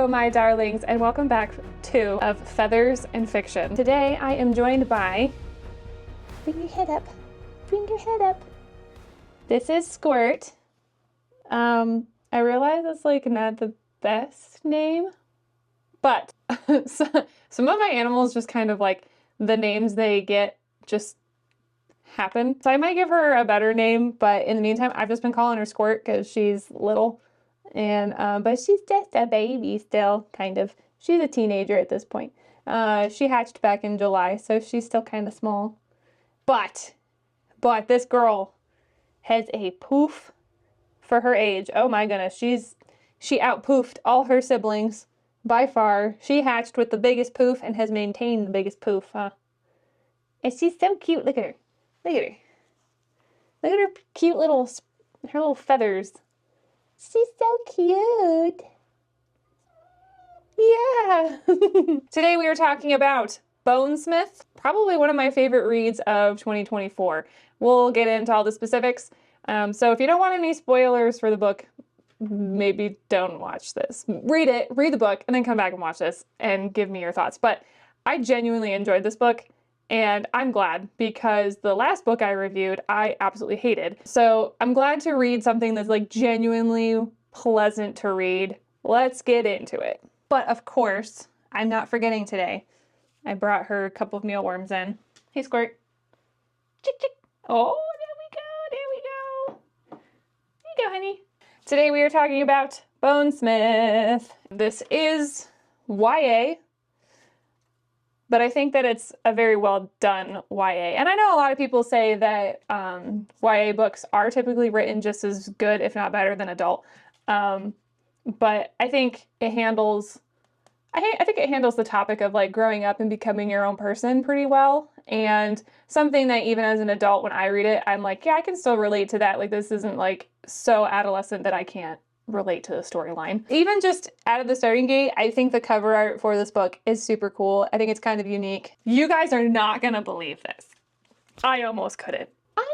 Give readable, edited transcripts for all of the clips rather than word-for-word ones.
Hello, my darlings, and welcome back to Of Feathers and Fiction. Today, I am joined by... Bring your head up. Bring your head up. This is Squirt. I realize it's like not the best name, but some of my animals just kind of like the names they get just happen. So I might give her a better name, but in the meantime, I've just been calling her Squirt because she's little. And, but she's just a baby still, kind of. She's a teenager at this point. She hatched back in July, so she's still kind of small. But this girl has a poof for her age. Oh my goodness, she out-poofed all her siblings by far. She hatched with the biggest poof and has maintained the biggest poof, huh? And she's so cute. Look at her. Look at her. Look at her cute her little feathers. She's so cute. Yeah. Today we are talking about Bonesmith, probably one of my favorite reads of 2024. We'll get into all the specifics. So if you don't want any spoilers for the book, maybe don't watch this. Read it, read the book, and then come back and watch this and give me your thoughts. But I genuinely enjoyed this book. And I'm glad, because the last book I reviewed, I absolutely hated. So I'm glad to read something that's like genuinely pleasant to read. Let's get into it. But of course, I'm not forgetting today. I brought her a couple of mealworms in. Hey, Squirt. Chick, chick. Oh, there we go. There you go, honey. Today we are talking about Bonesmith. This is YA. But I think that it's a very well done YA. And I know a lot of people say that YA books are typically written just as good, if not better, than adult. But I think it handles, I think it handles the topic of like growing up and becoming your own person pretty well. And something that even as an adult, when I read it, I'm like, yeah, I can still relate to that. Like, this isn't like so adolescent that I can't relate to the storyline. Even just out of the starting gate, I think the cover art for this book is super cool. I think it's kind of unique. You guys are not gonna believe this. I almost couldn't. I'm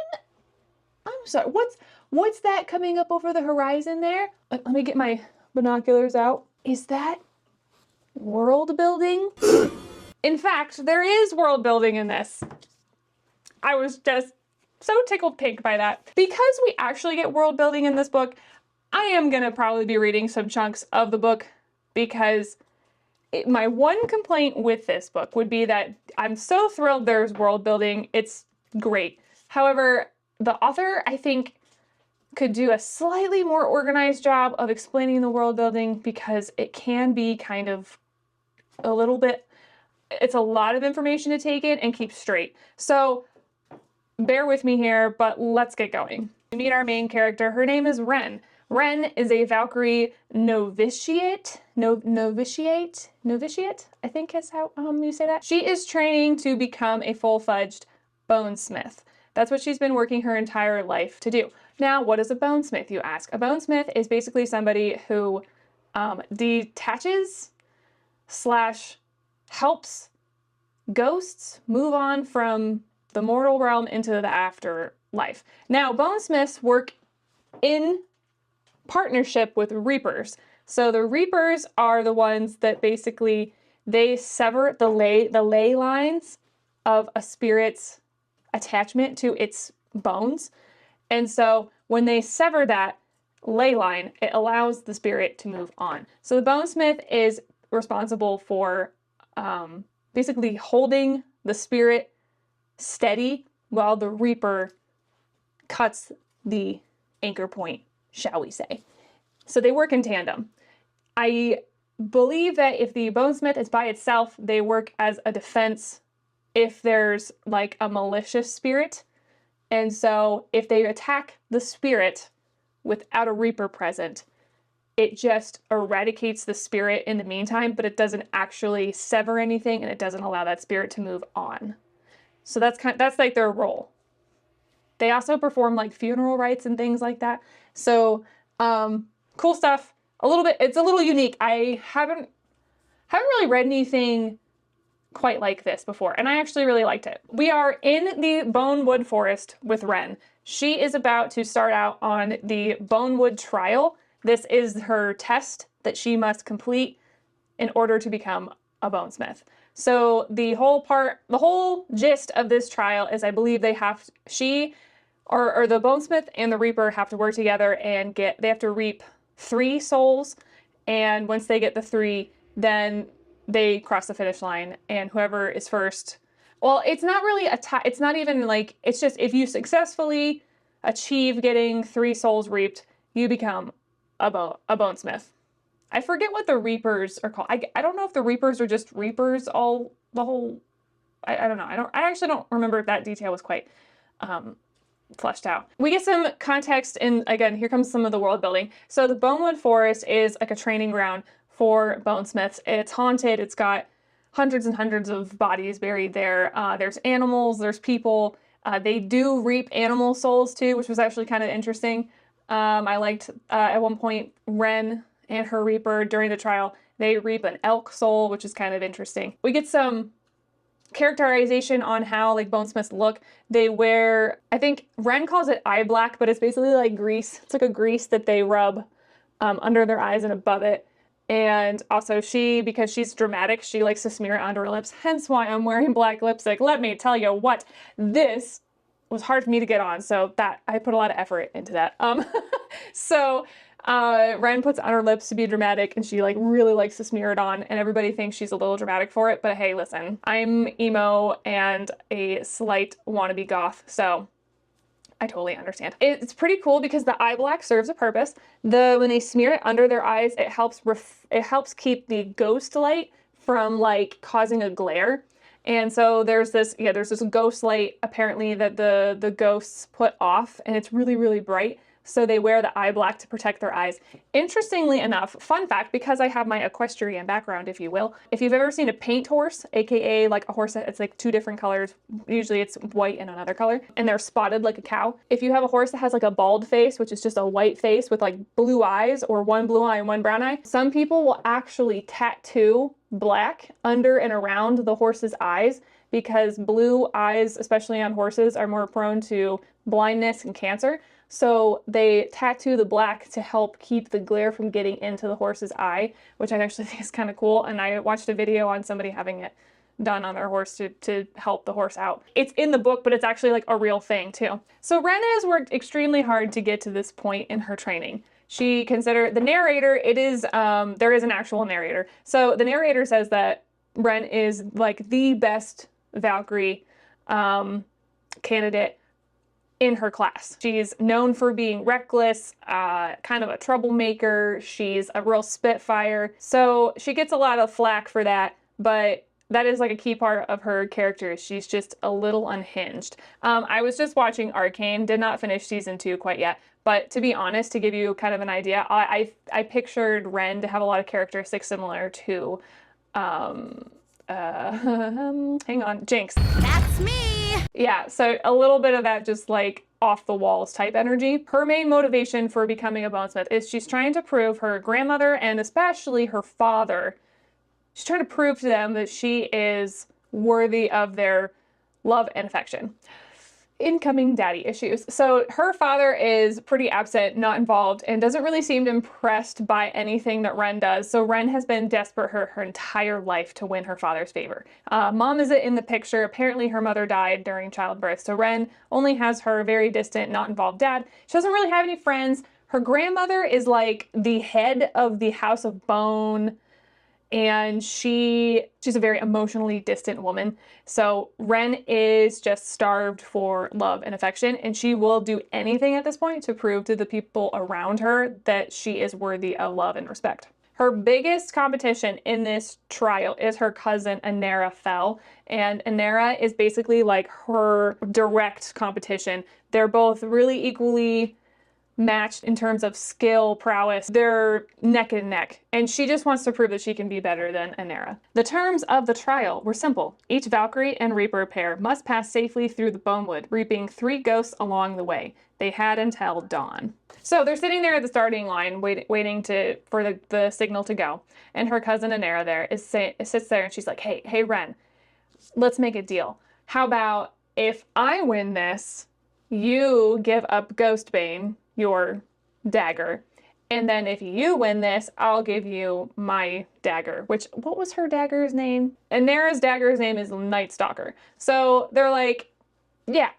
sorry. What's that coming up over the horizon there? Let me get my binoculars out. Is that world building? In fact, there is world building in this. I was just so tickled pink by that. Because we actually get world building in this book, I am going to probably be reading some chunks of the book, because my one complaint with this book would be that I'm so thrilled there's world building. It's great. However, the author, I think, could do a slightly more organized job of explaining the world building, because it can be kind of a little bit, it's a lot of information to take in and keep straight. So bear with me here, but let's get going. We meet our main character. Her name is Wren. Wren is a Valkyrie novitiate, I think is how you say that. She is training to become a full-fledged bonesmith. That's what she's been working her entire life to do. Now, what is a bonesmith, you ask? A bonesmith is basically somebody who detaches / helps ghosts move on from the mortal realm into the afterlife. Now, bonesmiths work in partnership with reapers. So the reapers are the ones that basically, they sever the ley lines of a spirit's attachment to its bones. And so when they sever that ley line, it allows the spirit to move on. So the bonesmith is responsible for basically holding the spirit steady while the reaper cuts the anchor point, shall we say. So they work in tandem. I believe that if the bonesmith is by itself, they work as a defense if there's like a malicious spirit. And so if they attack the spirit without a reaper present, it just eradicates the spirit in the meantime, but it doesn't actually sever anything, and it doesn't allow that spirit to move on. So that's like their role. They also perform like funeral rites and things like that. So cool stuff. It's a little unique. I haven't really read anything quite like this before, and I actually really liked it. We are in the Bonewood Forest with Wren. She is about to start out on the Bonewood trial. This is her test that she must complete in order to become a Bonesmith. So the whole gist of this trial is I believe they have, or the Bonesmith and the Reaper have to work together and they have to reap 3 souls. And once they get the 3, then they cross the finish line, and whoever is first, well, it's not really it's not even like, it's just if you successfully achieve getting 3 souls reaped, you become a Bonesmith. I forget what the Reapers are called. I don't know if the Reapers are just Reapers I don't know. I actually don't remember if that detail was quite fleshed out. We get some context, and again, here comes some of the world building. So the Bonewood Forest is like a training ground for Bonesmiths. It's haunted. It's got hundreds and hundreds of bodies buried there. There's animals, there's people. They do reap animal souls too, which was actually kind of interesting. I liked at one point Ren and her Reaper during the trial, they reap an elk soul, which is kind of interesting. We get some characterization on how like Bonesmiths look. They wear, I think Ren calls it eye black, but it's basically like grease. It's like a grease that they rub under their eyes and above it. And also because she's dramatic, she likes to smear it onto her lips, hence why I'm wearing black lipstick. Let me tell you what, this was hard for me to get on, so that I put a lot of effort into that. Ren puts on her lips to be dramatic, and she like really likes to smear it on, and everybody thinks she's a little dramatic for it, but hey, listen, I'm emo and a slight wannabe goth, so I totally understand. It's pretty cool because the eye black serves a purpose. When they smear it under their eyes, it helps keep the ghost light from like causing a glare. And so there's this ghost light apparently that the ghosts put off, and it's really, really bright. So they wear the eye black to protect their eyes. Interestingly enough, fun fact, because I have my equestrian background, if you will, if you've ever seen a paint horse, aka like a horse that's like 2 different colors, usually it's white and another color, and they're spotted like a cow. If you have a horse that has like a bald face, which is just a white face with like blue eyes, or 1 blue eye and 1 brown eye, some people will actually tattoo black under and around the horse's eyes, because blue eyes, especially on horses, are more prone to blindness and cancer. So they tattoo the black to help keep the glare from getting into the horse's eye, which I actually think is kind of cool. And I watched a video on somebody having it done on their horse to help the horse out. It's in the book, but it's actually like a real thing too. So Ren has worked extremely hard to get to this point in her training. She considered the narrator, there is an actual narrator. So the narrator says that Ren is like the best Valkyrie candidate in her class. She's known for being reckless, kind of a troublemaker. She's a real spitfire. So she gets a lot of flack for that, but that is like a key part of her character. She's just a little unhinged. I was just watching Arcane, did not finish season 2 quite yet, but to be honest, to give you kind of an idea, I pictured Ren to have a lot of characteristics similar to, hang on, Jinx. That's me! Yeah, so a little bit of that just like off the walls type energy. Her main motivation for becoming a Bonesmith is she's trying to prove her grandmother and especially her father, she's trying to prove to them that she is worthy of their love and affection. Incoming daddy issues. So her father is pretty absent, not involved, and doesn't really seem impressed by anything that Ren does. So Ren has been desperate her entire life to win her father's favor. Mom isn't in the picture. Apparently her mother died during childbirth. So Ren only has her very distant, not involved dad. She doesn't really have any friends. Her grandmother is like the head of the House of Bone, and she's a very emotionally distant woman. So Ren is just starved for love and affection, and she will do anything at this point to prove to the people around her that she is worthy of love and respect. Her biggest competition in this trial is her cousin Anera Fell, and Anera is basically like her direct competition. They're both really equally matched in terms of skill, prowess. They're neck and neck, and she just wants to prove that she can be better than Anera. The terms of the trial were simple. Each Valkyrie and Reaper pair must pass safely through the Bonewood, reaping 3 ghosts along the way. They had until dawn. So they're sitting there at the starting line, waiting for the signal to go, and her cousin Anera sits there, and she's like, hey Ren, let's make a deal. How about if I win this, you give up Ghostbane, your dagger, And then if you win this, I'll give you my dagger, which, what was her dagger's name? And Nara's dagger's name is Night Stalker. So they're like, yeah,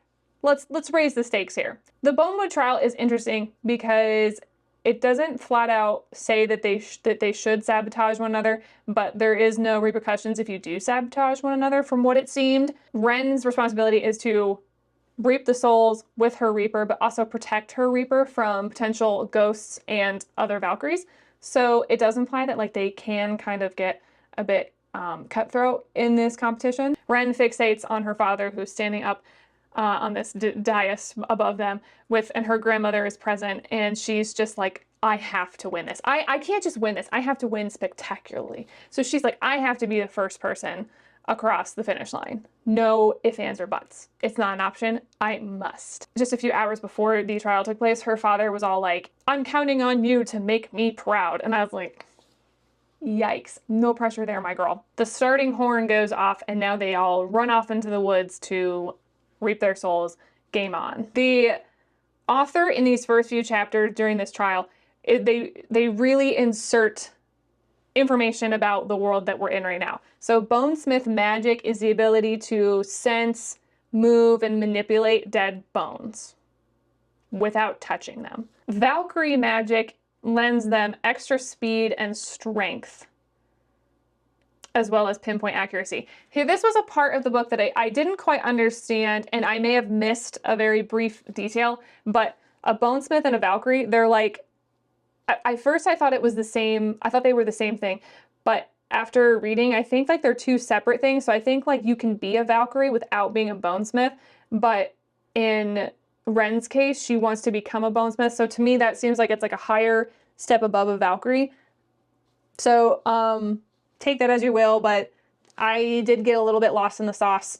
let's raise the stakes here. The Bonewood trial is interesting because it doesn't flat out say that they should sabotage one another, but there is no repercussions if you do sabotage one another from what it seemed. Ren's responsibility is to reap the souls with her Reaper, but also protect her Reaper from potential ghosts and other Valkyries. So it does imply that like they can kind of get a bit cutthroat in this competition. Ren fixates on her father, who's standing up on this dais above them and her grandmother is present, and she's just like, I have to win this. I can't just win this. I have to win spectacularly. So she's like, I have to be the first person across the finish line. No ifs, ands, or buts. It's not an option. I must. Just a few hours before the trial took place, her father was all like, I'm counting on you to make me proud. And I was like, yikes. No pressure there, my girl. The starting horn goes off, and now they all run off into the woods to reap their souls. Game on. The author in these first few chapters during this trial, they really insert information about the world that we're in right now. So Bonesmith magic is the ability to sense, move, and manipulate dead bones without touching them. Valkyrie magic lends them extra speed and strength, as well as pinpoint accuracy. Here, this was a part of the book that I didn't quite understand, and I may have missed a very brief detail, but a Bonesmith and a Valkyrie, they're like, at first I thought it was the same, I thought they were the same thing, but after reading, I think like they're two separate things. So I think like you can be a Valkyrie without being a Bonesmith, but in Ren's case, she wants to become a Bonesmith. So to me, that seems like it's like a higher step above a Valkyrie. So, take that as you will, but I did get a little bit lost in the sauce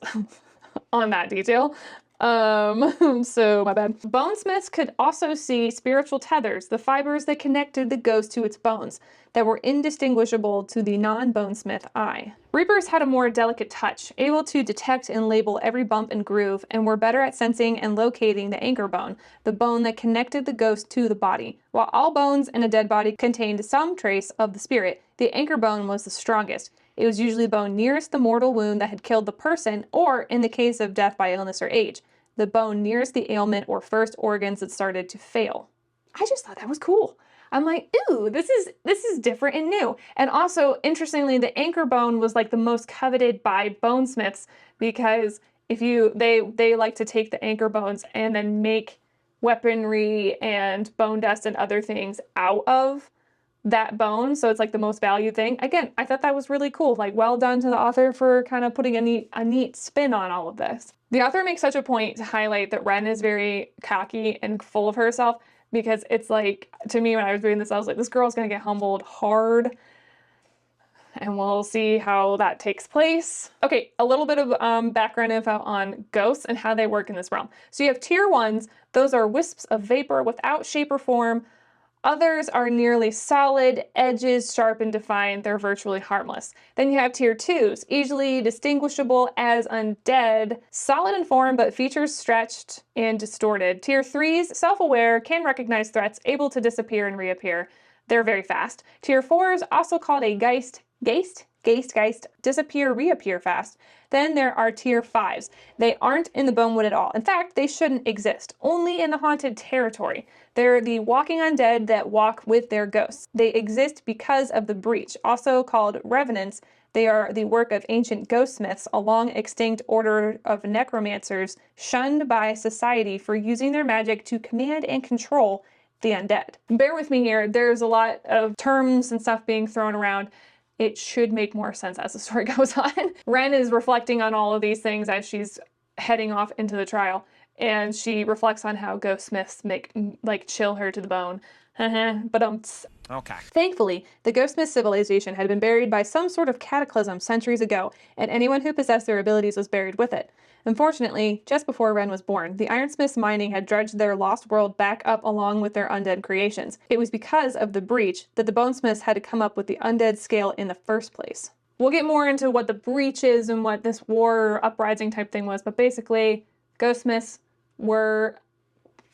on that detail. So my bad. Bonesmiths could also see spiritual tethers, the fibers that connected the ghost to its bones, that were indistinguishable to the non-Bonesmith eye. Reapers had a more delicate touch, able to detect and label every bump and groove, and were better at sensing and locating the anchor bone, the bone that connected the ghost to the body. While all bones in a dead body contained some trace of the spirit, the anchor bone was the strongest. It was usually the bone nearest the mortal wound that had killed the person, or, in the case of death by illness or age, the bone nearest the ailment or first organs that started to fail. I just thought that was cool. I'm like, ooh, this is different and new. And also, interestingly, the anchor bone was like the most coveted by bonesmiths, because they like to take the anchor bones and then make weaponry and bone dust and other things out of that bone. So it's like the most valued thing. Again, I thought that was really cool. Like, well done to the author for kind of putting a neat spin on all of this. The author makes such a point to highlight that Ren is very cocky and full of herself, because it's like, to me, when I was reading this, I was like, this girl's gonna get humbled hard, and we'll see how that takes place. Okay, a little bit of background info on ghosts and how they work in this realm. So you have tier 1s, those are wisps of vapor without shape or form. Others are nearly solid, edges sharp and defined, they're virtually harmless. Then you have tier 2s, easily distinguishable as undead, solid in form but features stretched and distorted. Tier 3s, self-aware, can recognize threats, able to disappear and reappear. They're very fast. Tier 4s, also called a Geist, disappear, reappear fast. Then there are tier 5s. They aren't in the Bonewood at all. In fact, they shouldn't exist. Only in the haunted territory. They're the walking undead that walk with their ghosts. They exist because of the breach, also called revenants. They are the work of ancient ghostsmiths, a long extinct order of necromancers shunned by society for using their magic to command and control the undead. Bear with me here. There's a lot of terms and stuff being thrown around. It should make more sense as the story goes on. Ren is reflecting on all of these things as she's heading off into the trial, and she reflects on how ghostsmiths chill her to the bone. But okay. Thankfully, the Ghostsmith civilization had been buried by some sort of cataclysm centuries ago, and anyone who possessed their abilities was buried with it. Unfortunately, just before Ren was born, the Ironsmiths' mining had dredged their lost world back up along with their undead creations. It was because of the breach that the Bonesmiths had to come up with the undead scale in the first place. We'll get more into what the breach is and what this war uprising type thing was, but basically, Ghostsmiths were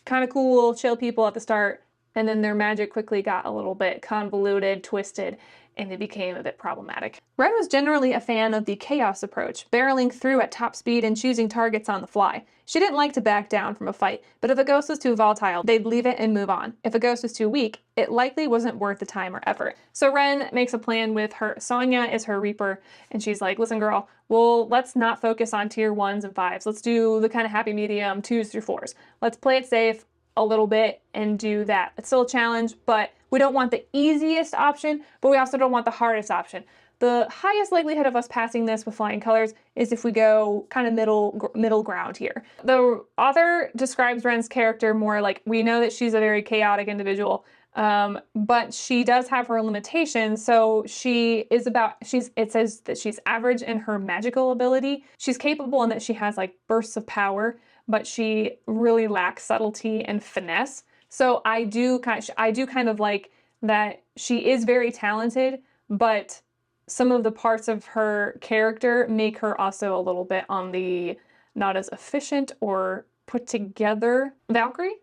kind of cool, chill people at the start. And then their magic quickly got a little bit convoluted, twisted, and it became a bit problematic. Ren was generally a fan of the chaos approach, barreling through at top speed and choosing targets on the fly. She didn't like to back down from a fight, but if a ghost was too volatile, they'd leave it and move on. If a ghost was too weak, it likely wasn't worth the time or effort. So Ren makes a plan with her. Sonya is her Reaper, and she's like, listen girl, well, let's not focus on tier 1s and 5s. Let's do the kind of happy medium 2s through 4s. Let's play it safe a little bit and do that. It's still a challenge, but we don't want the easiest option, but we also don't want the hardest option. The highest likelihood of us passing this with flying colors is if we go kind of middle ground here. The author describes Ren's character more like, we know that she's a very chaotic individual, but she does have her limitations. So it says that she's average in her magical ability. She's capable in that she has like bursts of power, but she really lacks subtlety and finesse. So I do kind of like that she is very talented, but some of the parts of her character make her also a little bit on the not as efficient or put together Valkyrie.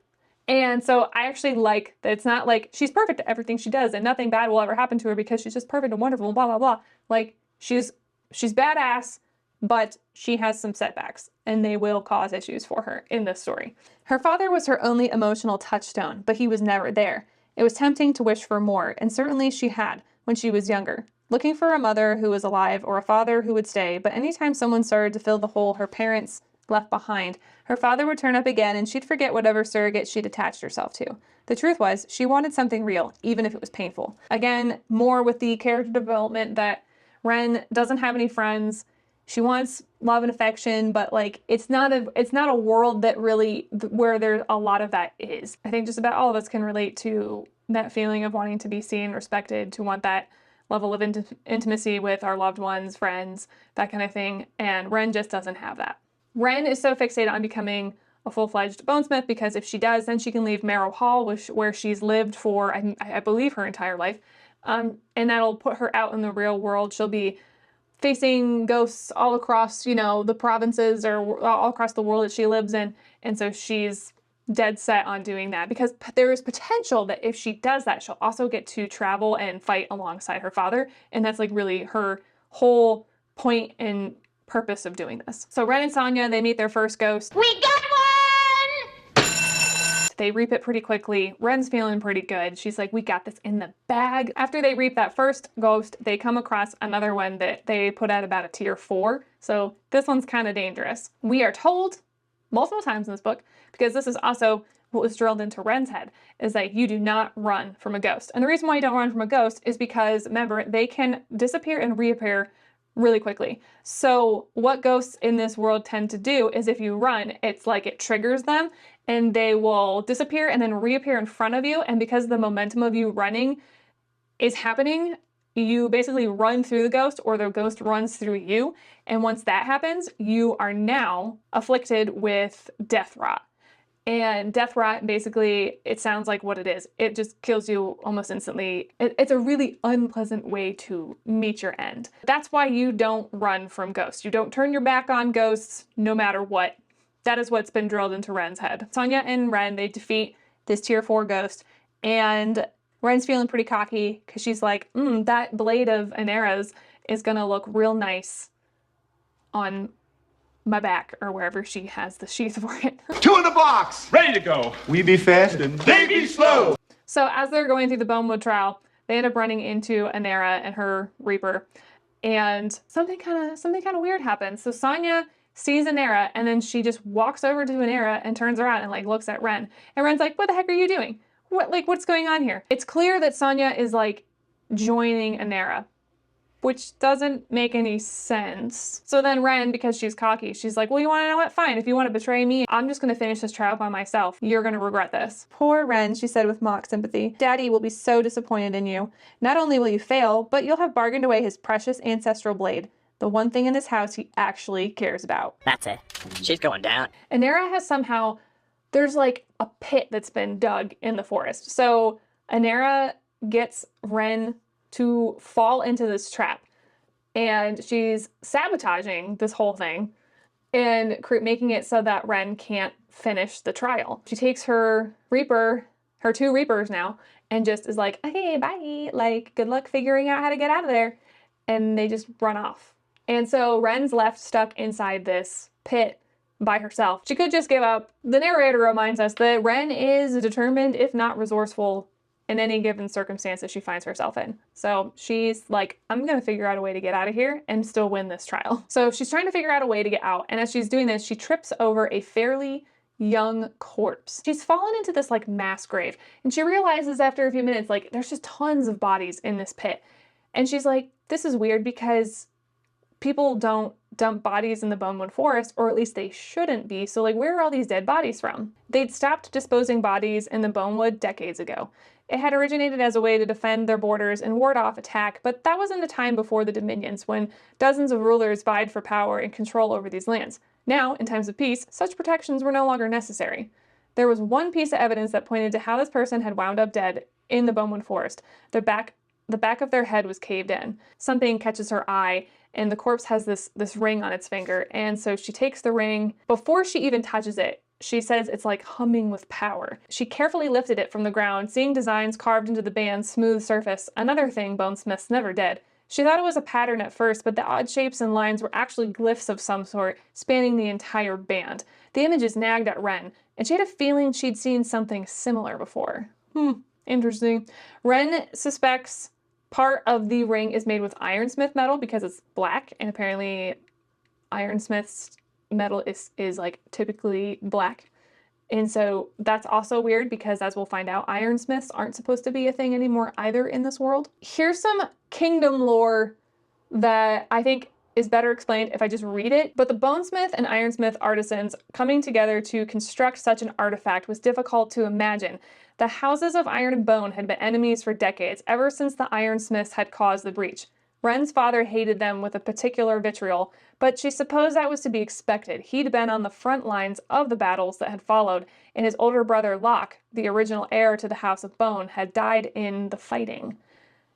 And so I actually like that it's not like she's perfect at everything she does and nothing bad will ever happen to her because she's just perfect and wonderful and blah, blah, blah. Like she's badass, but she has some setbacks and they will cause issues for her in this story. Her father was her only emotional touchstone, but he was never there. It was tempting to wish for more, and certainly she had when she was younger, looking for a mother who was alive or a father who would stay, but anytime someone started to fill the hole her parents left behind, her father would turn up again and she'd forget whatever surrogate she'd attached herself to. The truth was, she wanted something real, even if it was painful. Again, more with the character development that Ren doesn't have any friends. She wants love and affection, but like it's not a world that really where there's a lot of that is. I think just about all of us can relate to that feeling of wanting to be seen, respected, to want that level of intimacy with our loved ones, friends, that kind of thing. And Ren just doesn't have that. Ren is so fixated on becoming a full-fledged bonesmith because if she does, then she can leave Marrow Hall, where she's lived for, I believe, her entire life. And that'll put her out in the real world. She'll be facing ghosts all across, the provinces or all across the world that she lives in. And so she's dead set on doing that because there is potential that if she does that, she'll also get to travel and fight alongside her father. And that's like really her whole point and purpose of doing this. So Ren and Sonya, they meet their first ghost. We got one! They reap it pretty quickly. Ren's feeling pretty good. She's like, we got this in the bag. After they reap that first ghost, they come across another one that they put at about a tier 4. So this one's kind of dangerous. We are told multiple times in this book, because this is also what was drilled into Ren's head, is that you do not run from a ghost. And the reason why you don't run from a ghost is because, remember, they can disappear and reappear really quickly. So what ghosts in this world tend to do is if you run, it's like it triggers them and they will disappear and then reappear in front of you. And because the momentum of you running is happening, you basically run through the ghost or the ghost runs through you. And once that happens, you are now afflicted with death rot. And death rot, basically, it sounds like what it is. It just kills you almost instantly. It's a really unpleasant way to meet your end. That's why you don't run from ghosts. You don't turn your back on ghosts no matter what. That is what's been drilled into Ren's head. Sonya and Ren, they defeat this tier 4 ghost. And Ren's feeling pretty cocky because she's like, that blade of Anera's is going to look real nice on my back or wherever she has the sheath for it. 2 in the box! Ready to go! We be fast and they be slow! So as they're going through the Bonewood trial, they end up running into Anera and her Reaper, and something kind of weird happens. So Sonya sees Anera, and then she just walks over to Anera and turns around and like looks at Ren. And Ren's like, what the heck are you doing? What's going on here? It's clear that Sonya is like joining Anera, which doesn't make any sense. So then Ren, because she's cocky, she's like, well, you want to know what? Fine. If you want to betray me, I'm just going to finish this trial by myself. You're going to regret this. Poor Ren, she said with mock sympathy. Daddy will be so disappointed in you. Not only will you fail, but you'll have bargained away his precious ancestral blade. The one thing in this house he actually cares about. That's it. She's going down. Anera has somehow, there's like a pit that's been dug in the forest. So Anera gets Ren to fall into this trap, and she's sabotaging this whole thing and making it so that Ren can't finish the trial. She takes her Reaper her 2 Reapers now, and just is like, okay, bye. Like, good luck figuring out how to get out of there. And they just run off. And so Ren's left stuck inside this pit by herself. She could just give up. The narrator reminds us that Ren is determined, if not resourceful, in any given circumstance that she finds herself in. So she's like, I'm gonna figure out a way to get out of here and still win this trial. So she's trying to figure out a way to get out. And as she's doing this, she trips over a fairly young corpse. She's fallen into this like mass grave. And she realizes after a few minutes, like, there's just tons of bodies in this pit. And she's like, this is weird because people don't dump bodies in the Bonewood Forest, or at least they shouldn't be. So like, where are all these dead bodies from? They'd stopped disposing bodies in the Bonewood decades ago. It had originated as a way to defend their borders and ward off attack, but that was in the time before the Dominions, when dozens of rulers vied for power and control over these lands. Now, in times of peace, such protections were no longer necessary. There was one piece of evidence that pointed to how this person had wound up dead in the Bonewood Forest. The back of their head was caved in. Something catches her eye, and the corpse has this ring on its finger, and so she takes the ring. Before she even touches it, she says it's like humming with power. She carefully lifted it from the ground, seeing designs carved into the band's smooth surface, another thing Bonesmiths never did. She thought it was a pattern at first, but the odd shapes and lines were actually glyphs of some sort, spanning the entire band. The images nagged at Ren, and she had a feeling she'd seen something similar before. Interesting. Ren suspects part of the ring is made with ironsmith metal because it's black, and apparently ironsmith's metal is like typically black. And so that's also weird because, as we'll find out, ironsmiths aren't supposed to be a thing anymore either in this world. Here's some kingdom lore that I think is better explained if I just read it. But the Bonesmith and ironsmith artisans coming together to construct such an artifact was difficult to imagine. The houses of Iron and Bone had been enemies for decades, ever since the ironsmiths had caused the breach. Ren's father hated them with a particular vitriol, but she supposed that was to be expected. He'd been on the front lines of the battles that had followed, and his older brother Locke, the original heir to the House of Bone, had died in the fighting.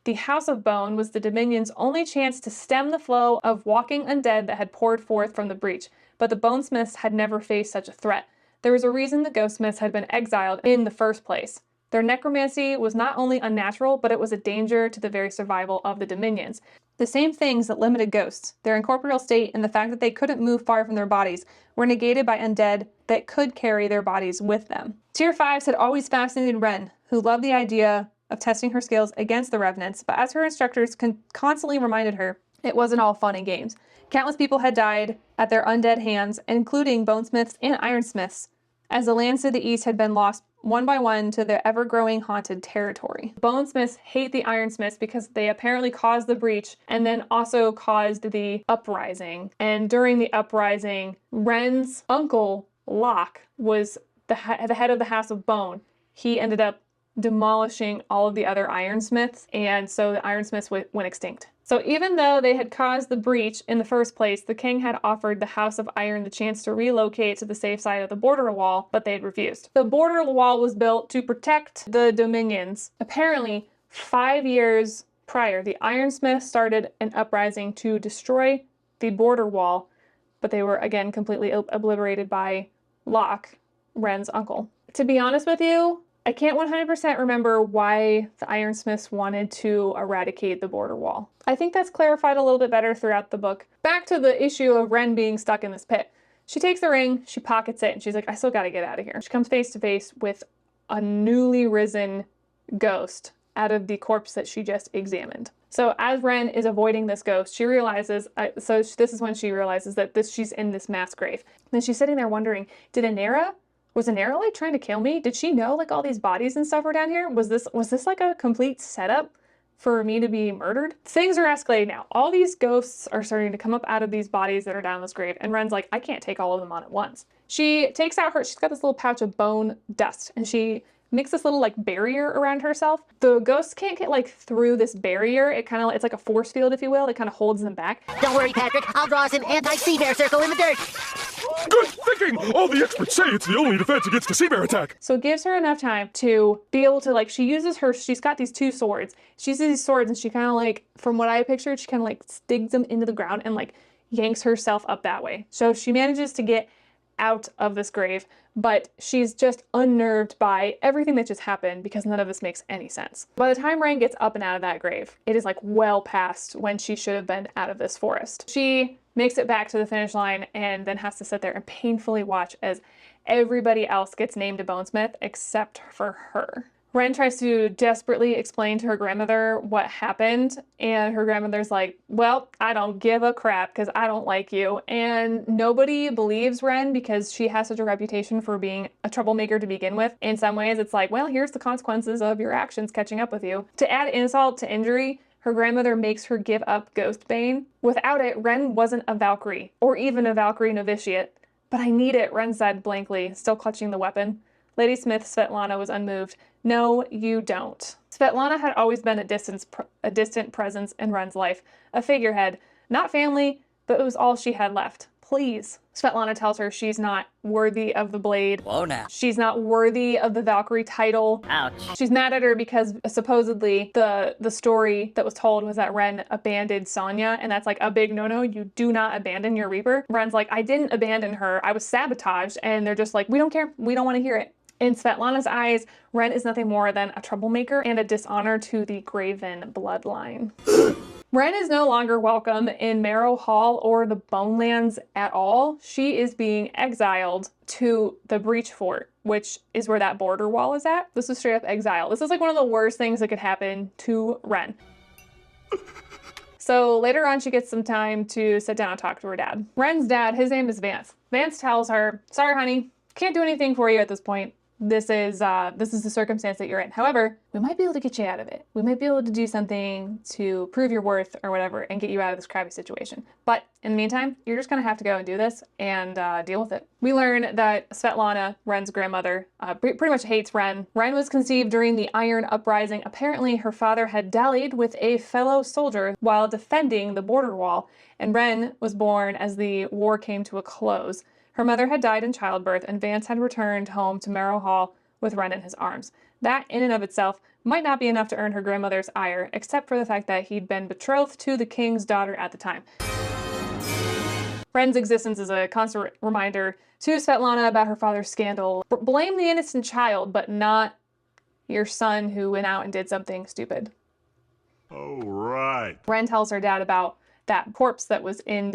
The House of Bone was the Dominion's only chance to stem the flow of walking undead that had poured forth from the breach, but the Bonesmiths had never faced such a threat. There was a reason the Ghostsmiths had been exiled in the first place. Their necromancy was not only unnatural, but it was a danger to the very survival of the Dominions. The same things that limited ghosts, their incorporeal state and the fact that they couldn't move far from their bodies, were negated by undead that could carry their bodies with them. Tier 5s had always fascinated Ren, who loved the idea of testing her skills against the Revenants, but as her instructors constantly reminded her, it wasn't all fun and games. Countless people had died at their undead hands, including Bonesmiths and Ironsmiths, as the lands to the east had been lost one by one to the ever-growing haunted territory. Bonesmiths hate the Ironsmiths because they apparently caused the breach and then also caused the uprising. And during the uprising, Ren's uncle, Locke, was the head of the House of Bone. He ended up demolishing all of the other Ironsmiths, and so the Ironsmiths went extinct. So even though they had caused the breach in the first place, the king had offered the House of Iron the chance to relocate to the safe side of the border wall, but they had refused. The border wall was built to protect the Dominions. Apparently, 5 years prior, the Ironsmiths started an uprising to destroy the border wall, but they were again completely obliterated by Locke, Ren's uncle. To be honest with you, I can't 100% remember why the Ironsmiths wanted to eradicate the border wall. I think that's clarified a little bit better throughout the book. Back to the issue of Ren being stuck in this pit. She takes the ring, she pockets it, and she's like, I still gotta get out of here. She comes face to face with a newly risen ghost out of the corpse that she just examined. So as Ren is avoiding this ghost, she realizes, this is when she realizes that she's in this mass grave. Then she's sitting there wondering, was Anera like trying to kill me? Did she know like all these bodies and stuff were down here? Was this like a complete setup for me to be murdered? Things are escalating now. All these ghosts are starting to come up out of these bodies that are down this grave, and Ren's like, I can't take all of them on at once. She takes out she's got this little pouch of bone dust, and she makes this little like barrier around herself. The ghosts can't get like through this barrier. It's like a force field, if you will. It kind of holds them back. Don't worry, Patrick. I'll draw us an anti-sea bear circle in the dirt. Good thinking! All the experts say it's the only defense against a sea bear attack. So it gives her enough time to be able to like, she's got these 2 swords. She uses these swords and she kind of like, from what I pictured, she kind of like digs them into the ground and like yanks herself up that way. So she manages to get out of this grave, but she's just unnerved by everything that just happened because none of this makes any sense. By the time Wren gets up and out of that grave, it is like well past when she should have been out of this forest. She makes it back to the finish line and then has to sit there and painfully watch as everybody else gets named a Bonesmith except for her. Wren tries to desperately explain to her grandmother what happened, and her grandmother's like, well, I don't give a crap because I don't like you. And nobody believes Wren because she has such a reputation for being a troublemaker to begin with. In some ways, it's like, well, here's the consequences of your actions catching up with you. To add insult to injury, her grandmother makes her give up Ghostbane. Without it, Wren wasn't a Valkyrie, or even a Valkyrie novitiate. But I need it, Wren said blankly, still clutching the weapon. Lady Smith Svetlana was unmoved. No, you don't. Svetlana had always been a distant presence in Wren's life, a figurehead, not family, but it was all she had left. Please. Svetlana tells her she's not worthy of the blade. Whoa now. She's not worthy of the Valkyrie title. Ouch. She's mad at her because supposedly the story that was told was that Wren abandoned Sonya, and that's like a big no-no. You do not abandon your Reaper. Wren's like, I didn't abandon her. I was sabotaged. And they're just like, we don't care. We don't want to hear it. In Svetlana's eyes, Wren is nothing more than a troublemaker and a dishonor to the Graven bloodline. Wren is no longer welcome in Marrow Hall or the Bonelands at all. She is being exiled to the Breach Fort, which is where that border wall is at. This is straight up exile. This is like one of the worst things that could happen to Wren. So later on, she gets some time to sit down and talk to her dad. Wren's dad, his name is Vance. Vance tells her, sorry, honey, can't do anything for you at this point. This is the circumstance that you're in. However, we might be able to get you out of it. We might be able to do something to prove your worth or whatever and get you out of this crappy situation. But in the meantime, you're just gonna have to go and do this and deal with it. We learn that Svetlana, Wren's grandmother, pretty much hates Wren. Wren was conceived during the Iron Uprising. Apparently, her father had dallied with a fellow soldier while defending the border wall, and Wren was born as the war came to a close. Her mother had died in childbirth, and Vance had returned home to Marrow Hall with Wren in his arms. That, in and of itself, might not be enough to earn her grandmother's ire, except for the fact that he'd been betrothed to the king's daughter at the time. Wren's existence is a constant reminder to Svetlana about her father's scandal. Blame the innocent child, but not your son who went out and did something stupid. Oh, right. Wren tells her dad about that corpse that was in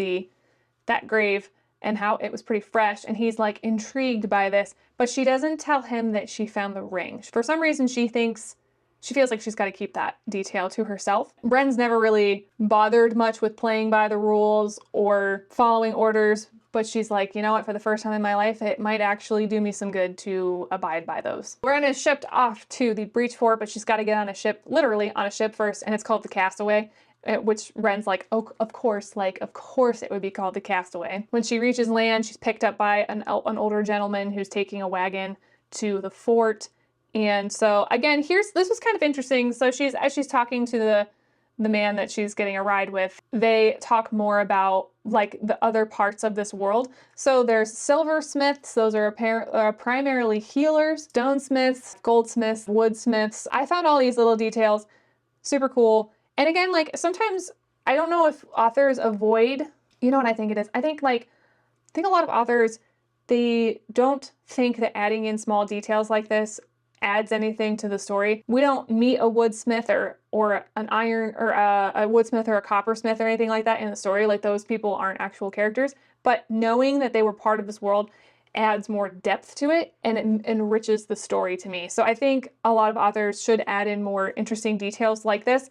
that grave, and how it was pretty fresh, and he's like intrigued by this, but she doesn't tell him that she found the ring. For some reason, she feels like she's got to keep that detail to herself. Wren's never really bothered much with playing by the rules or following orders, but she's like, you know what, for the first time in my life, it might actually do me some good to abide by those. Wren is shipped off to the Breach Fort, but she's got to get on a ship, literally on a ship first, and it's called the Castaway. Which Wren's like, oh, of course it would be called the Castaway. When she reaches land, she's picked up by an older gentleman who's taking a wagon to the fort. And so again, this was kind of interesting. So as she's talking to the man that she's getting a ride with, they talk more about like the other parts of this world. So there's silversmiths, those are primarily healers, stonesmiths, goldsmiths, woodsmiths. I found all these little details super cool. And again, like sometimes I don't know if authors avoid, you know what I think it is? I think a lot of authors, they don't think that adding in small details like this adds anything to the story. We don't meet a woodsmith or an iron or a woodsmith or a coppersmith or anything like that in the story. Like those people aren't actual characters, but knowing that they were part of this world adds more depth to it and it enriches the story to me. So I think a lot of authors should add in more interesting details like this,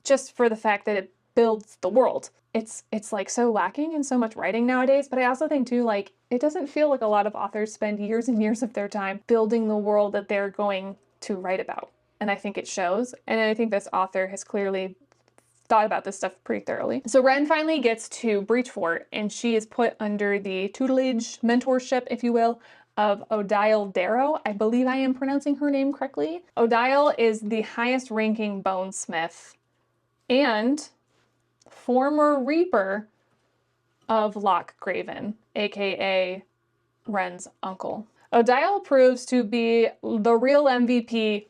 just for the fact that it builds the world. It's like so lacking in so much writing nowadays, but I also think too, like, it doesn't feel like a lot of authors spend years and years of their time building the world that they're going to write about. And I think it shows. And I think this author has clearly thought about this stuff pretty thoroughly. So Wren finally gets to Breach Fort, and she is put under the tutelage, mentorship, if you will, of Odile Darrow. I believe I am pronouncing her name correctly. Odile is the highest ranking bonesmith and former Reaper of Loch Graven, aka Wren's uncle. Odile proves to be the real MVP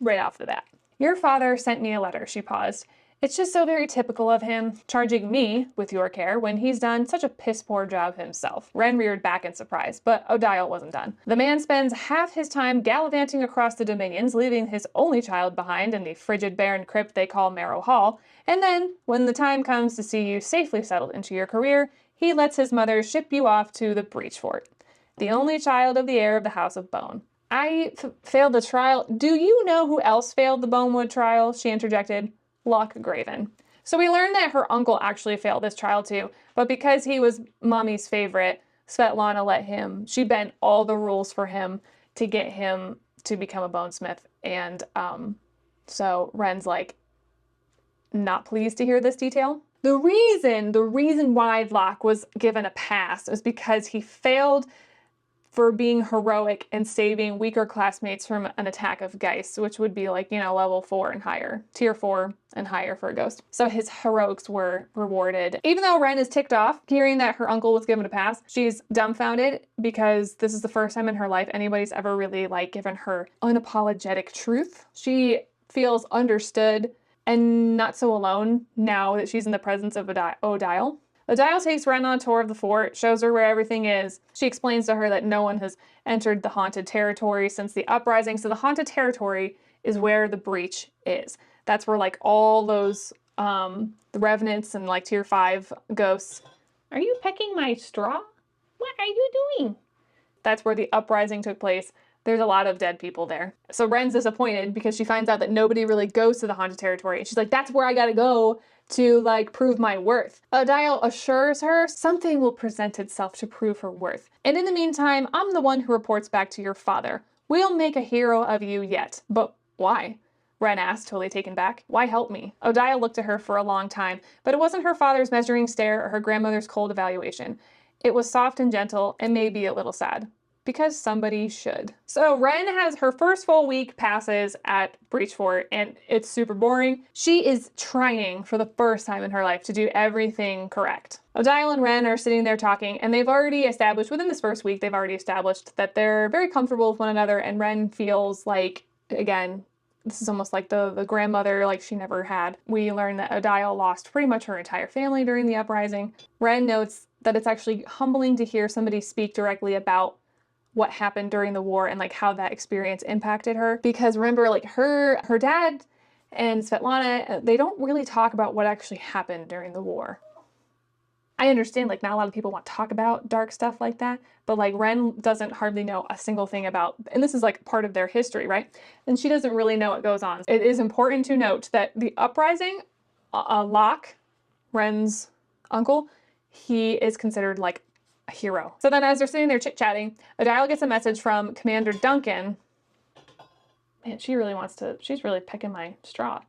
right off the bat. Your father sent me a letter, she paused, It's just so very typical of him, charging me with your care when he's done such a piss-poor job himself. Wren reared back in surprise, but O'Dial wasn't done. The man spends half his time gallivanting across the dominions, leaving his only child behind in the frigid barren crypt they call Marrow Hall, and then, when the time comes to see you safely settled into your career, he lets his mother ship you off to the Breach Fort, the only child of the heir of the House of Bone. I failed the trial. Do you know who else failed the Bonewood trial? She interjected. Lochgraven. So we learned that her uncle actually failed this trial too, but because he was Mommy's favorite, Svetlana let him, she bent all the rules for him to get him to become a bonesmith. And so Wren's like, not pleased to hear this detail. The reason why Locke was given a pass was because he failed for being heroic and saving weaker classmates from an attack of Geists, which would be like, level 4 and higher, tier 4 and higher for a ghost. So his heroics were rewarded. Even though Wren is ticked off hearing that her uncle was given a pass, she's dumbfounded because this is the first time in her life anybody's ever really given her unapologetic truth. She feels understood and not so alone now that she's in the presence of O'Dial. O'Dial takes Wren on a tour of the fort, shows her where everything is. She explains to her that no one has entered the haunted territory since the uprising, so the haunted territory is where the breach is. That's where all those the revenants and tier 5 ghosts. Are you pecking my straw? What are you doing? That's where the uprising took place. There's a lot of dead people there. So Wren's disappointed because she finds out that nobody really goes to the haunted territory. And she's like, that's where I gotta go to prove my worth. O'Dial assures her something will present itself to prove her worth. And in the meantime, I'm the one who reports back to your father. We'll make a hero of you yet. But why? Wren asked, totally taken back. Why help me? O'Dial looked at her for a long time, but it wasn't her father's measuring stare or her grandmother's cold evaluation. It was soft and gentle and maybe a little sad. Because somebody should. So Wren has her first full week passes at Breach Fort, and it's super boring. She is trying for the first time in her life to do everything correct. O'Dial and Wren are sitting there talking, and they've already established, within this first week, that they're very comfortable with one another, and Wren feels like, again, this is almost like the grandmother she never had. We learn that O'Dial lost pretty much her entire family during the uprising. Wren notes that it's actually humbling to hear somebody speak directly about what happened during the war and how that experience impacted her. Because remember, her dad and Svetlana, they don't really talk about what actually happened during the war. I understand not a lot of people want to talk about dark stuff like that, but Wren doesn't hardly know a single thing about, and this is part of their history, right? And she doesn't really know what goes on. It is important to note that the uprising, Locke, Wren's uncle, he is considered a hero. So then as they're sitting there chit-chatting, O'Dial gets a message from Commander Duncan. Man, she's really picking my straw.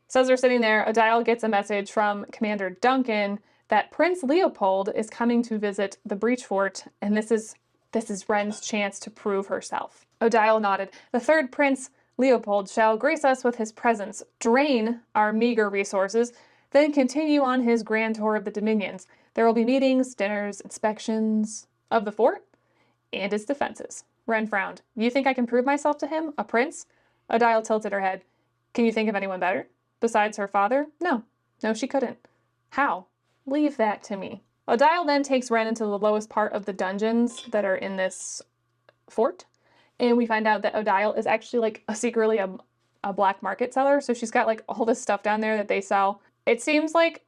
So as they're sitting there, O'Dial gets a message from Commander Duncan that Prince Leopold is coming to visit the Breach Fort, and this is Wren's chance to prove herself. O'Dial nodded. The third Prince Leopold shall grace us with his presence, drain our meager resources, then continue on his grand tour of the dominions. There will be meetings, dinners, inspections of the fort and its defenses. Wren frowned. You think I can prove myself to him, a prince? O'Dial tilted her head. Can you think of anyone better? Besides her father? No, she couldn't. How? Leave that to me. O'Dial then takes Wren into the lowest part of the dungeons that are in this fort. And we find out that O'Dial is actually secretly a black market seller. So she's got all this stuff down there that they sell. It seems like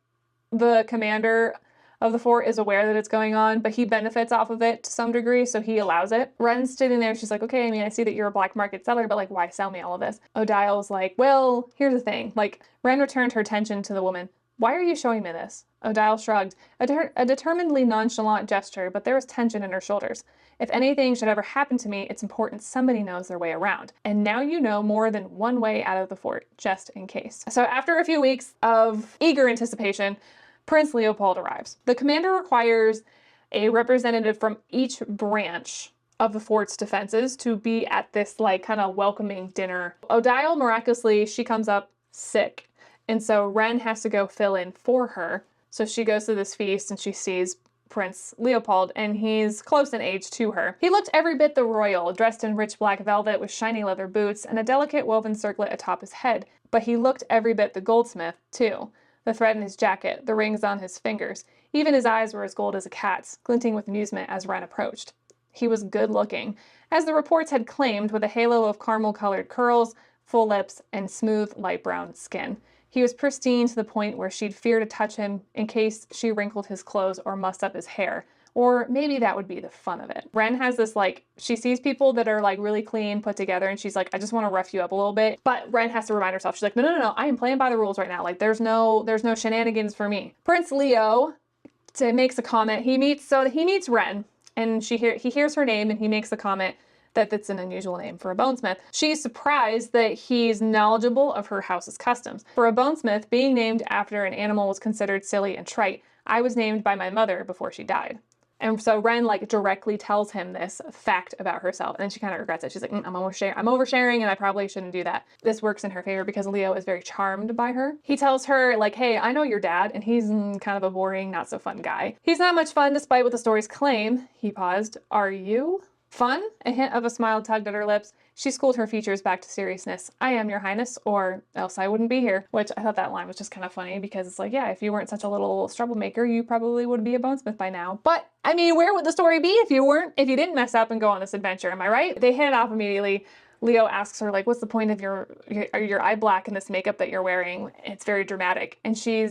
the commander of the fort is aware that it's going on, but he benefits off of it to some degree, so he allows it. Wren's sitting there, she's like, okay, I see that you're a black market seller, but why sell me all of this? O'Dial's like, well, here's the thing. Wren returned her attention to the woman. Why are you showing me this? O'Dial shrugged, a determinedly nonchalant gesture, but there was tension in her shoulders. If anything should ever happen to me, it's important somebody knows their way around. And now you know more than one way out of the fort, just in case. So after a few weeks of eager anticipation, Prince Leopold arrives. The commander requires a representative from each branch of the fort's defenses to be at this kind of welcoming dinner. O'Dial, miraculously, she comes up sick. And so Wren has to go fill in for her. So she goes to this feast and she sees Prince Leopold, and he's close in age to her. He looked every bit the royal, dressed in rich black velvet with shiny leather boots and a delicate woven circlet atop his head. But he looked every bit the goldsmith, too. the thread in his jacket, the rings on his fingers. Even his eyes were as gold as a cat's, glinting with amusement as Wren approached. He was good-looking, as the reports had claimed, with a halo of caramel-colored curls, full lips, and smooth, light brown skin. He was pristine to the point where she'd fear to touch him in case she wrinkled his clothes or mussed up his hair. Or maybe that would be the fun of it. Wren has this, like, she sees people that are, like, really clean, put together, and she's like, I just want to rough you up a little bit. But Wren has to remind herself, she's like, no, I am playing by the rules right now. Like, there's no shenanigans for me. Prince Leo makes a comment. He meets Wren, and he hears her name, and he makes a comment that that's an unusual name for a bonesmith. She's surprised that he's knowledgeable of her house's customs. For a bonesmith, being named after an animal was considered silly and trite. I was named by my mother before she died. And so Wren, like, directly tells him this fact about herself, and then she kind of regrets it. She's like, I'm oversharing, and I probably shouldn't do that. This works in her favor because Leo is very charmed by her. He tells her, like, hey, I know your dad, and he's kind of a boring, not so fun guy. He's not much fun despite what the stories claim. He paused. Are you? Fun? A hint of a smile tugged at her lips. She schooled her features back to seriousness. I am, your highness, or else I wouldn't be here. Which I thought that line was just kind of funny because it's like, yeah, if you weren't such a little troublemaker, you probably would be a bonesmith by now. But, I mean, where would the story be if you didn't mess up and go on this adventure, am I right? They hit it off immediately. Leo asks her, like, what's the point of your eye black and this makeup that you're wearing? It's very dramatic. And she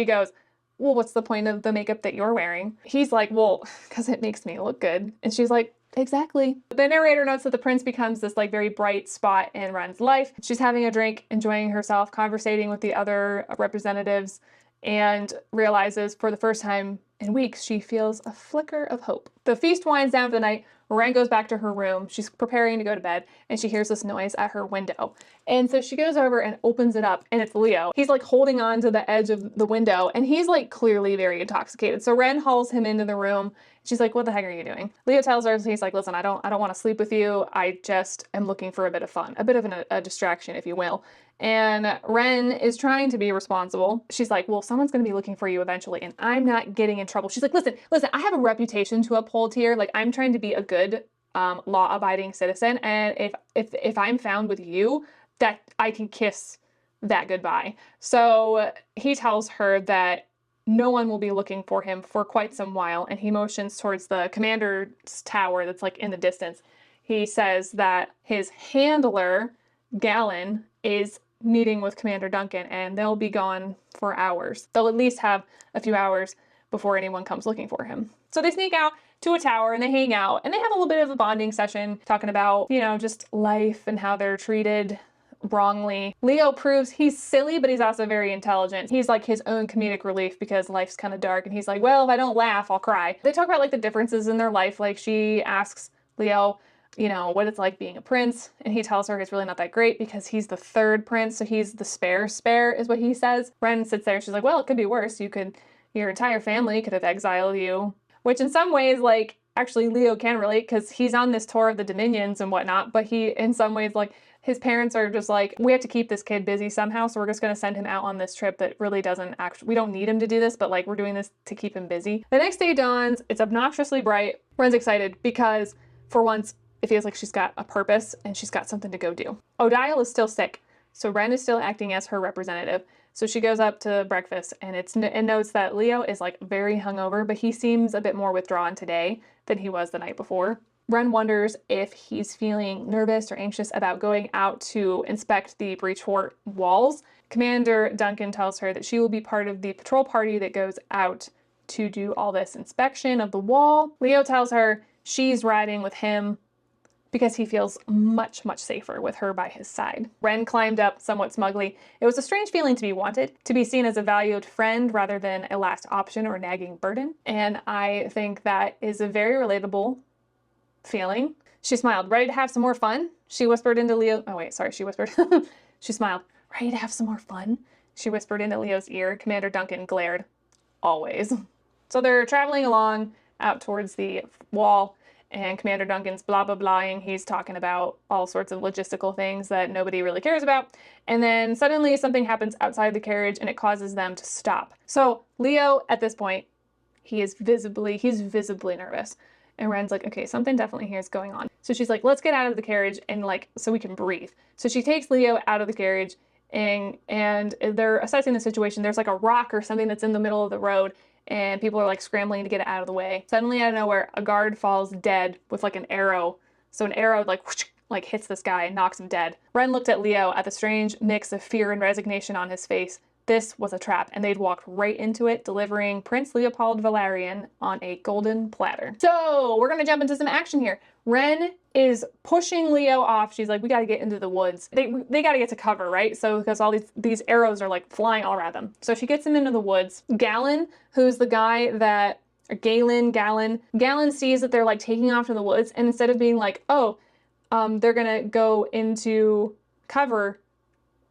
goes, well, what's the point of the makeup that you're wearing? He's like, well, because it makes me look good. And she's like, exactly. The narrator notes that the prince becomes this, like, very bright spot in Wren's life. She's having a drink, enjoying herself, conversating with the other representatives, and realizes for the first time in weeks she feels a flicker of hope. The feast winds down for the night. Wren goes back to her room. She's preparing to go to bed, and she hears this noise at her window. And so she goes over and opens it up, and it's Leo. He's, like, holding on to the edge of the window, and he's, like, clearly very intoxicated. So Wren hauls him into the room. She's like, what the heck are you doing? Leo tells her, he's like, listen, I don't want to sleep with you. I just am looking for a bit of fun, a bit of a distraction, if you will. And Wren is trying to be responsible. She's like, well, someone's going to be looking for you eventually, and I'm not getting in trouble. She's like, listen, I have a reputation to uphold here. Like, I'm trying to be a good law-abiding citizen, and if I'm found with you, that I can kiss that goodbye. So he tells her that no one will be looking for him for quite some while, and he motions towards the commander's tower that's, like, in the distance. He says that his handler, Gallon, is meeting with Commander Duncan, and they'll be gone for hours. They'll at least have a few hours before anyone comes looking for him. So they sneak out to a tower, and they hang out, and they have a little bit of a bonding session, talking about, you know, just life and how they're treated wrongly. Leo proves he's silly, but he's also very intelligent. He's like his own comedic relief because life's kind of dark, and he's like, well, if I don't laugh, I'll cry. They talk about, like, the differences in their life. Like, she asks Leo, you know, what it's like being a prince, and he tells her it's really not that great because he's the third prince, so he's the spare is what he says. Wren sits there, she's like, well, it could be worse. Your entire family could have exiled you, which in some ways, like, actually Leo can relate because he's on this tour of the dominions and whatnot, but he, in some ways, like, his parents are just like, we have to keep this kid busy somehow, so we're just going to send him out on this trip that really doesn't actually, we don't need him to do this, but, like, we're doing this to keep him busy. The next day dawns, it's obnoxiously bright. Wren's excited because, for once, it feels like she's got a purpose and she's got something to go do. Odile is still sick, so Wren is still acting as her representative. So she goes up to breakfast, and it notes that Leo is, like, very hungover, but he seems a bit more withdrawn today than he was the night before. Wren wonders if he's feeling nervous or anxious about going out to inspect the breach fort walls. Commander Duncan tells her that she will be part of the patrol party that goes out to do all this inspection of the wall. Leo tells her she's riding with him because he feels much, much safer with her by his side. Wren climbed up somewhat smugly. It was a strange feeling to be wanted, to be seen as a valued friend rather than a last option or nagging burden. And I think that is a very relatable feeling. She smiled. Ready to have some more fun? She whispered into Leo. Oh wait, sorry, she whispered. She smiled. Ready to have some more fun? She whispered into Leo's ear. Commander Duncan glared. Always. So they're traveling along out towards the wall, and Commander Duncan's blah, blah, blahing. He's talking about all sorts of logistical things that nobody really cares about. And then suddenly something happens outside the carriage, and it causes them to stop. So Leo, at this point, he's visibly nervous. And Wren's like, okay, something definitely here is going on. So she's like, let's get out of the carriage and, like, so we can breathe. So she takes Leo out of the carriage, and they're assessing the situation. There's like a rock or something that's in the middle of the road, and people are like scrambling to get it out of the way. Suddenly, out of nowhere, a guard falls dead with like an arrow. So an arrow like whoosh, like hits this guy and knocks him dead. Ren looked at Leo at the strange mix of fear and resignation on his face. This was a trap, and they'd walked right into it, delivering Prince Leopold Valerian on a golden platter. So we're gonna jump into some action here. Ren is pushing Leo off. She's like, we gotta get into the woods. They gotta get to cover, right? So because all these arrows are like flying all around them. So she gets him into the woods. Galen, who's the guy that, or Galen sees that they're like taking off to the woods, and instead of being like, oh, they're gonna go into cover,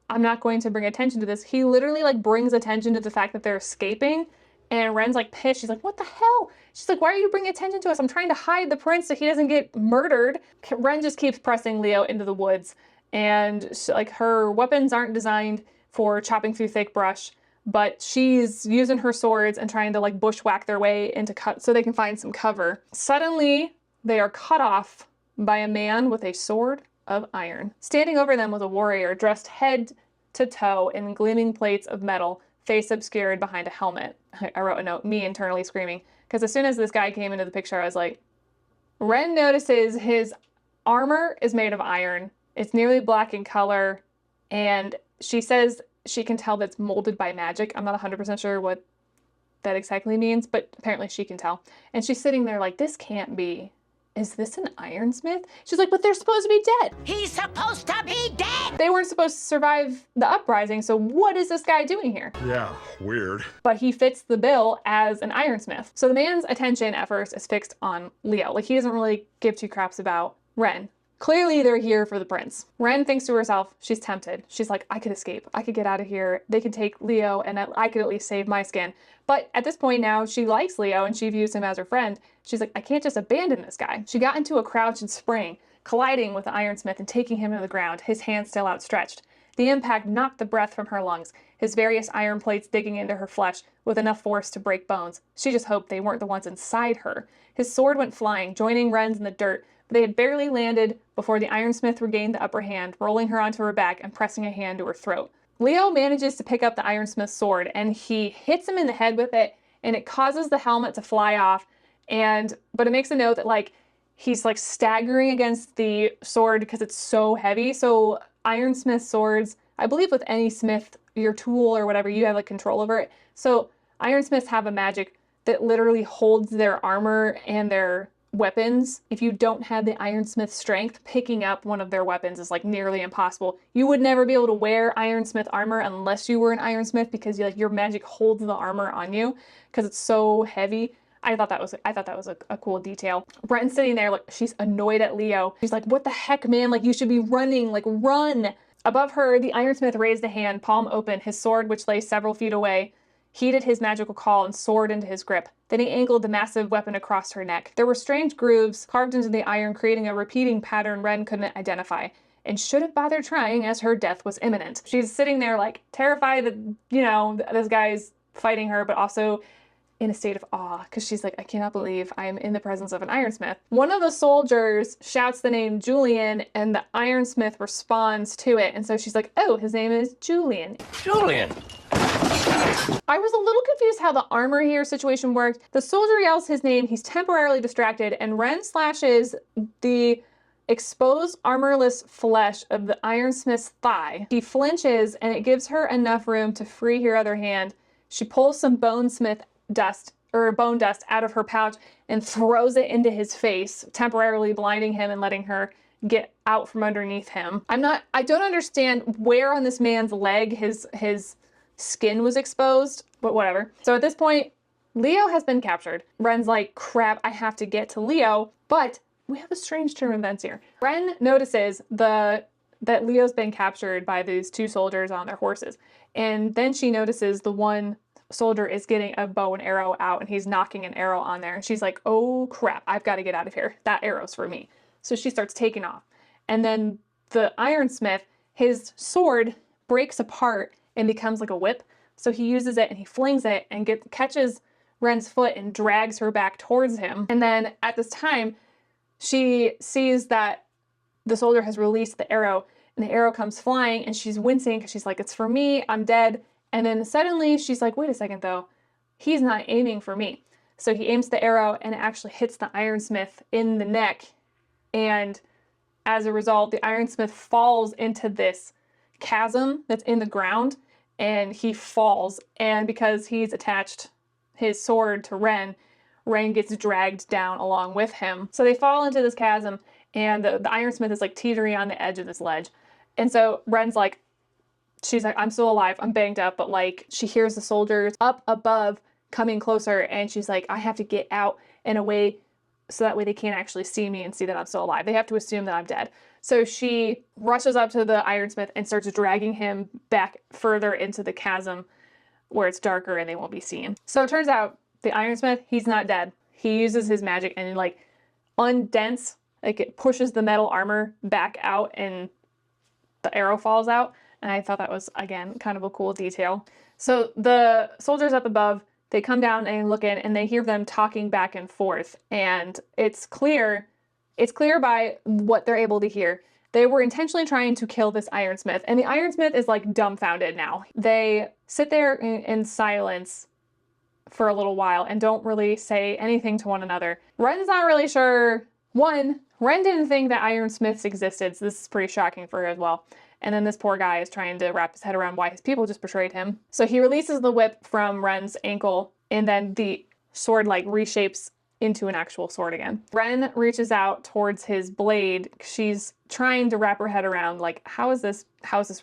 I'm not going to bring attention to this. He literally like brings attention to the fact that they're escaping, and Ren's like pissed. She's like, what the hell? She's like, why are you bringing attention to us? I'm trying to hide the prince so he doesn't get murdered. Ren just keeps pressing Leo into the woods, and like her weapons aren't designed for chopping through thick brush, but she's using her swords and trying to like bushwhack their way into cut so they can find some cover. Suddenly, they are cut off by a man with a sword of iron. Standing over them was a warrior dressed head to toe in gleaming plates of metal, face obscured behind a helmet. I wrote a note, me internally screaming, because as soon as this guy came into the picture, I was like, Ren notices his armor is made of iron. It's nearly black in color, and she says she can tell that it's molded by magic. I'm not 100% sure what that exactly means, but apparently she can tell. And she's sitting there like, this can't be. Is this an ironsmith? She's like, but they're supposed to be dead. He's supposed to be dead! They weren't supposed to survive the uprising, so what is this guy doing here? Yeah, weird. But he fits the bill as an ironsmith. So the man's attention at first is fixed on Leo. Like, he doesn't really give two craps about Ren. Clearly they're here for the prince. Ren thinks to herself, she's tempted. She's like, I could escape. I could get out of here. They could take Leo and I could at least save my skin. But at this point now, she likes Leo and she views him as her friend. She's like, I can't just abandon this guy. She got into a crouch and sprang, colliding with the ironsmith and taking him to the ground, his hand still outstretched. The impact knocked the breath from her lungs, his various iron plates digging into her flesh with enough force to break bones. She just hoped they weren't the ones inside her. His sword went flying, joining Ren's in the dirt, but they had barely landed before the ironsmith regained the upper hand, rolling her onto her back and pressing a hand to her throat. Leo manages to pick up the ironsmith's sword, and he hits him in the head with it, and it causes the helmet to fly off, but it makes a note that like he's like staggering against the sword because it's so heavy. So ironsmith swords, I believe with any smith, your tool or whatever, you have like control over it. So ironsmiths have a magic that literally holds their armor and their weapons. If you don't have the ironsmith strength, picking up one of their weapons is like nearly impossible. You would never be able to wear ironsmith armor unless you were an ironsmith because your magic holds the armor on you because it's so heavy. I thought that was a cool detail. Brenton's sitting there like she's annoyed at Leo. She's like, what the heck, man? Like, you should be running, like run. Above her, the ironsmith raised a hand, palm open, his sword, which lay several feet away, heeded his magical call and soared into his grip. Then he angled the massive weapon across her neck. There were strange grooves carved into the iron, creating a repeating pattern Ren couldn't identify, and shouldn't bother trying as her death was imminent. She's sitting there like terrified that, this guy's fighting her, but also in a state of awe because she's like, I cannot believe I am in the presence of an ironsmith. One of the soldiers shouts the name Julian, and the ironsmith responds to it, and so she's like, oh, his name is Julian. Julian! I was a little confused how the armor here situation worked. The soldier yells his name, he's temporarily distracted, and Ren slashes the exposed armorless flesh of the ironsmith's thigh. He flinches, and it gives her enough room to free her other hand. She pulls some bone dust out of her pouch and throws it into his face, temporarily blinding him and letting her get out from underneath him. I don't understand where on this man's leg his skin was exposed, but whatever. So at this point, Leo has been captured. Ren's like, crap, I have to get to Leo, but we have a strange turn of events here. Ren notices that Leo's been captured by these two soldiers on their horses, and then she notices the one soldier is getting a bow and arrow out and he's knocking an arrow on there, and she's like, oh crap, I've got to get out of here. That arrow's for me. So she starts taking off, and then the ironsmith, his sword breaks apart and becomes like a whip. So he uses it and he flings it and catches Ren's foot and drags her back towards him. And then at this time, she sees that the soldier has released the arrow, and the arrow comes flying, and she's wincing because she's like, it's for me, I'm dead. And then suddenly she's like, wait a second though, he's not aiming for me. So he aims the arrow and it actually hits the ironsmith in the neck. And as a result, the ironsmith falls into this chasm that's in the ground, and he falls. And because he's attached his sword to Ren, Ren gets dragged down along with him. So they fall into this chasm, and the ironsmith is like teetering on the edge of this ledge. And so Ren's like, she's like, I'm still alive, I'm banged up, but like she hears the soldiers up above coming closer, and she's like, I have to get out and away so that way they can't actually see me and see that I'm still alive. They have to assume that I'm dead. So she rushes up to the ironsmith and starts dragging him back further into the chasm where it's darker and they won't be seen. So it turns out the ironsmith, he's not dead. He uses his magic and like undents, like it pushes the metal armor back out and the arrow falls out. And I thought that was, again, kind of a cool detail. So the soldiers up above, they come down and look in, and they hear them talking back and forth. And it's clear by what they're able to hear. They were intentionally trying to kill this ironsmith, and the ironsmith is like dumbfounded now. They sit there in silence for a little while and don't really say anything to one another. Ren's not really sure. One, Ren didn't think that ironsmiths existed, so this is pretty shocking for her as well. And then this poor guy is trying to wrap his head around why his people just betrayed him. So he releases the whip from Ren's ankle, and then the sword like reshapes into an actual sword again. Ren reaches out towards his blade. She's trying to wrap her head around like, how is this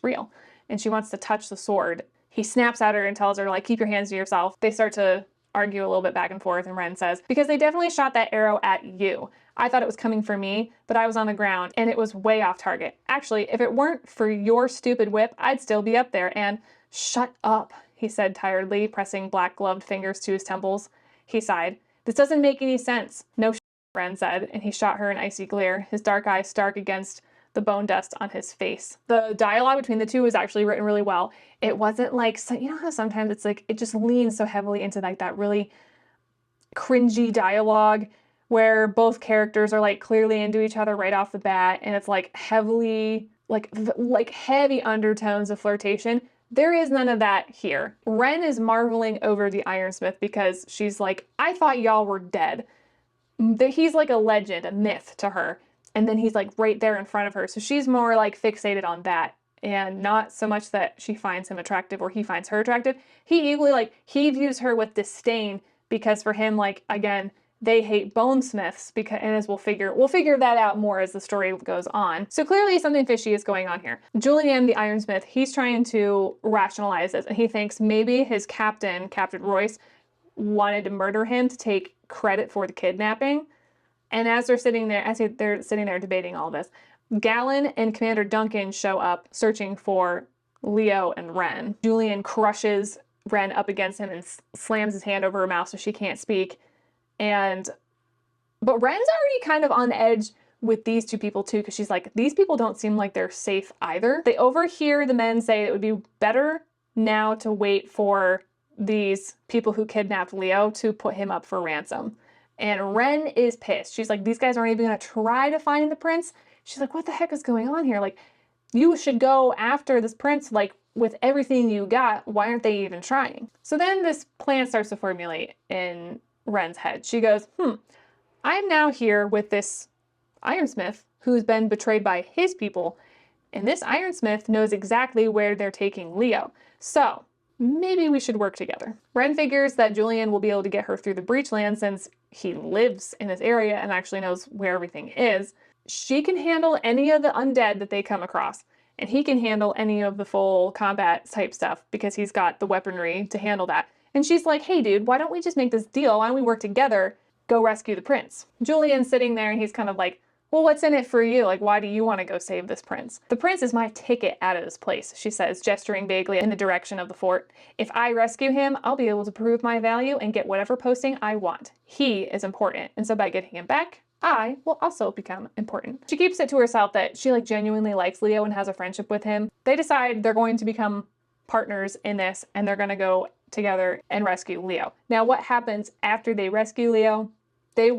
real? And she wants to touch the sword. He snaps at her and tells her like, keep your hands to yourself. They start to argue a little bit back and forth, and Ren says, because they definitely shot that arrow at you. I thought it was coming for me, but I was on the ground and it was way off target. Actually, if it weren't for your stupid whip, I'd still be up there. And shut up, he said tiredly, pressing black gloved fingers to his temples. He sighed. This doesn't make any sense. No shit, Ren said, and he shot her an icy glare, his dark eyes stark against the bone dust on his face. The dialogue between the two was actually written really well. It wasn't like, you know how sometimes it's like, it just leans so heavily into like that really cringy dialogue where both characters are like clearly into each other right off the bat, and it's like heavily, like heavy undertones of flirtation. There is none of that here. Ren is marveling over the ironsmith because she's like, I thought y'all were dead. He's like a legend, a myth to her. And then he's like right there in front of her. So she's more like fixated on that, and not so much that she finds him attractive or he finds her attractive. He equally he views her with disdain because for him, like, again, they hate bonesmiths because, and as we'll figure that out more as the story goes on. So clearly something fishy is going on here. Julian, the ironsmith, he's trying to rationalize this, and he thinks maybe his captain, Captain Royce, wanted to murder him to take credit for the kidnapping. And as they're sitting there debating all this, Galen and Commander Duncan show up searching for Leo and Ren. Julian crushes Ren up against him and slams his hand over her mouth so she can't speak. But Ren's already kind of on edge with these two people too, because she's like, these people don't seem like they're safe either. They overhear the men say it would be better now to wait for these people who kidnapped Leo to put him up for ransom. And Ren is pissed. She's like, these guys aren't even gonna try to find the prince. She's like, what the heck is going on here? Like, you should go after this prince, like, with everything you got. Why aren't they even trying? So then this plan starts to formulate in Ren's head. She goes, I'm now here with this ironsmith who's been betrayed by his people, and this ironsmith knows exactly where they're taking Leo. So maybe we should work together. Ren figures that Julian will be able to get her through the breachland since he lives in this area and actually knows where everything is. She can handle any of the undead that they come across, and he can handle any of the full combat type stuff because he's got the weaponry to handle that. And she's like, hey dude, why don't we just make this deal? Why don't we work together, go rescue the prince? Julian's sitting there and he's kind of like, well, what's in it for you? Like, why do you want to go save this prince? The prince is my ticket out of this place, she says, gesturing vaguely in the direction of the fort. If I rescue him, I'll be able to prove my value and get whatever posting I want. He is important, and so by getting him back, I will also become important. She keeps it to herself that she genuinely likes Leo and has a friendship with him. They decide they're going to become partners in this, and they're going to go together and rescue Leo. Now, what happens after they rescue Leo? They're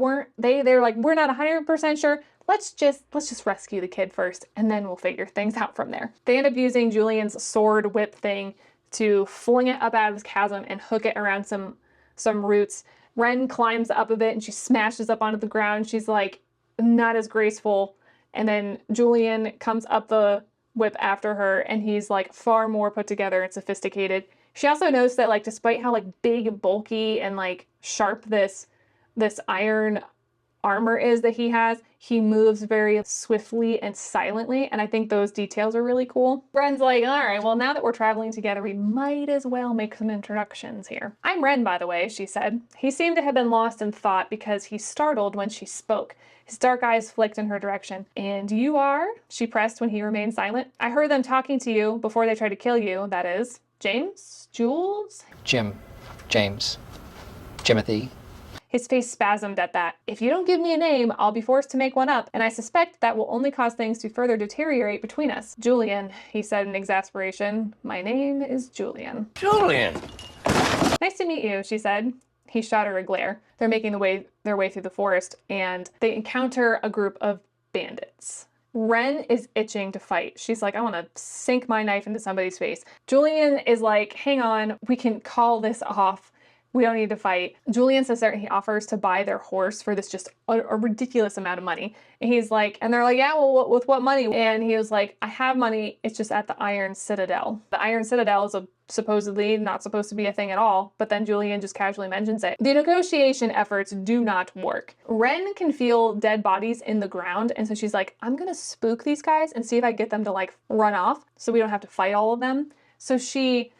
like, we're not 100% sure, let's just rescue the kid first, and then we'll figure things out from there. They end up using Julian's sword whip thing to fling it up out of this chasm and hook it around some roots. Ren climbs up a bit and she smashes up onto the ground. She's like not as graceful. And then Julian comes up the whip after her, and he's like far more put together and sophisticated. She also noticed that like despite how like big and bulky and like sharp this iron armor is that he has, he moves very swiftly and silently, and I think those details are really cool. Ren's like, all right, well, now that we're traveling together, we might as well make some introductions here. I'm Ren, by the way, she said. He seemed to have been lost in thought because he startled when she spoke. His dark eyes flicked in her direction. And you are? She pressed when he remained silent. I heard them talking to you before they tried to kill you, that is. James? Jules? Jim. James. Jimothy. His face spasmed at that. If you don't give me a name, I'll be forced to make one up, and I suspect that will only cause things to further deteriorate between us. Julian, he said in exasperation. My name is Julian. Julian! Nice to meet you, she said. He shot her a glare. They're making their way through the forest, and they encounter a group of bandits. Ren is itching to fight. She's like, I want to sink my knife into somebody's face. Julian is like, hang on, we can call this off. We don't need to fight. Julian says that he offers to buy their horse for this just a ridiculous amount of money. And he's like, and they're like, yeah, well, with what money? And he was like, I have money. It's just at the Iron Citadel. The Iron Citadel is supposedly not supposed to be a thing at all, but then Julian just casually mentions it. The negotiation efforts do not work. Ren can feel dead bodies in the ground, and so she's like, I'm gonna spook these guys and see if I get them to like run off so we don't have to fight all of them. So she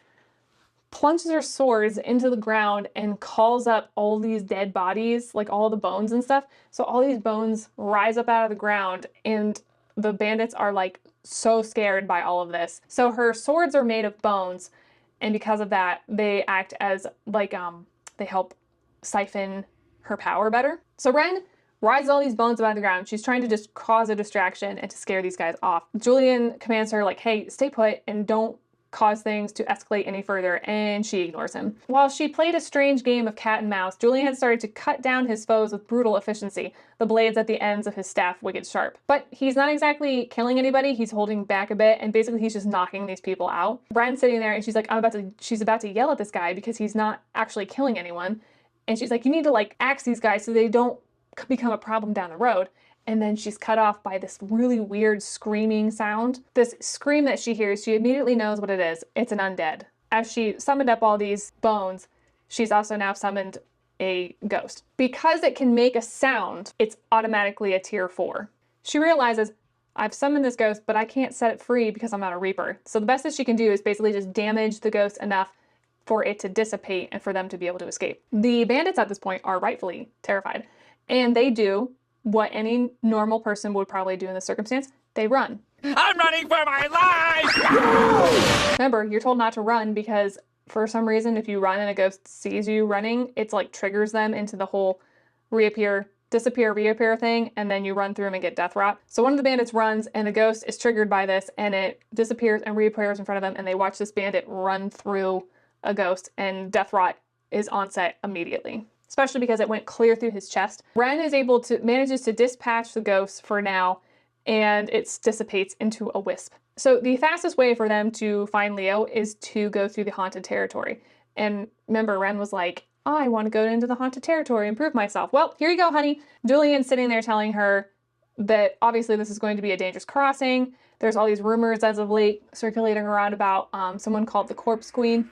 plunges her swords into the ground and calls up all these dead bodies, like all the bones and stuff. So all these bones rise up out of the ground, and the bandits are like so scared by all of this. So her swords are made of bones, and because of that, they act as like, they help siphon her power better. So Ren rises all these bones up out of the ground. She's trying to just cause a distraction and to scare these guys off. Julian commands her like, hey, stay put and don't cause things to escalate any further, and she ignores him. While she played a strange game of cat and mouse, Julian had started to cut down his foes with brutal efficiency, the blades at the ends of his staff wicked sharp. But he's not exactly killing anybody, he's holding back a bit, and basically he's just knocking these people out. Bren's sitting there and she's like, she's about to yell at this guy because he's not actually killing anyone. And she's like, you need to like axe these guys so they don't become a problem down the road. And then she's cut off by this really weird screaming sound. This scream that she hears, she immediately knows what it is. It's an undead. As she summoned up all these bones, she's also now summoned a ghost. Because it can make a sound, it's automatically a tier 4. She realizes, I've summoned this ghost, but I can't set it free because I'm not a reaper. So the best that she can do is basically just damage the ghost enough for it to dissipate and for them to be able to escape. The bandits at this point are rightfully terrified. And they do what any normal person would probably do in this circumstance. They run. I'm running for my life! Remember, you're told not to run because for some reason, if you run and a ghost sees you running, it's like triggers them into the whole reappear, disappear, reappear thing, and then you run through them and get death rot. So one of the bandits runs and the ghost is triggered by this and it disappears and reappears in front of them, and they watch this bandit run through a ghost, and death rot is on set immediately. Especially because it went clear through his chest. Ren is manages to dispatch the ghost for now, and it dissipates into a wisp. So the fastest way for them to find Leo is to go through the haunted territory. And remember, Ren was like, I want to go into the haunted territory and prove myself. Well, here you go, honey. Julian's sitting there telling her that obviously this is going to be a dangerous crossing. There's all these rumors as of late circulating around about someone called the Corpse Queen.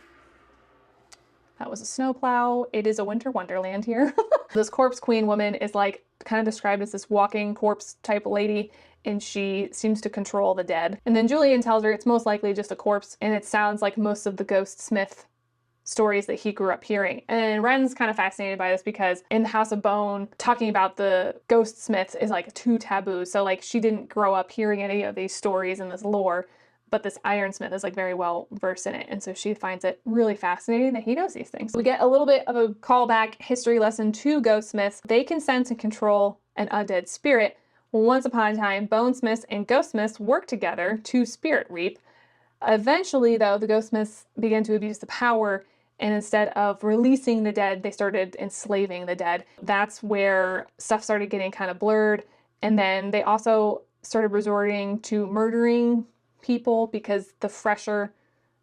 That was a snowplow. It is a winter wonderland here. This Corpse Queen woman is like kind of described as this walking corpse type lady, and she seems to control the dead. And then Julian tells her it's most likely just a corpse, and it sounds like most of the Bonesmith stories that he grew up hearing. And Ren's kind of fascinated by this because in the House of Bone, talking about the Bonesmiths is like too taboo. So like she didn't grow up hearing any of these stories and this lore, but this Ironsmith is like very well versed in it. And so she finds it really fascinating that he knows these things. We get a little bit of a callback history lesson to Ghostsmiths. They can sense and control an undead spirit. Once upon a time, Bonesmiths and Ghostsmiths worked together to spirit reap. Eventually, though, the Ghostsmiths began to abuse the power, and instead of releasing the dead, they started enslaving the dead. That's where stuff started getting kind of blurred, And then they also started resorting to murdering people because the fresher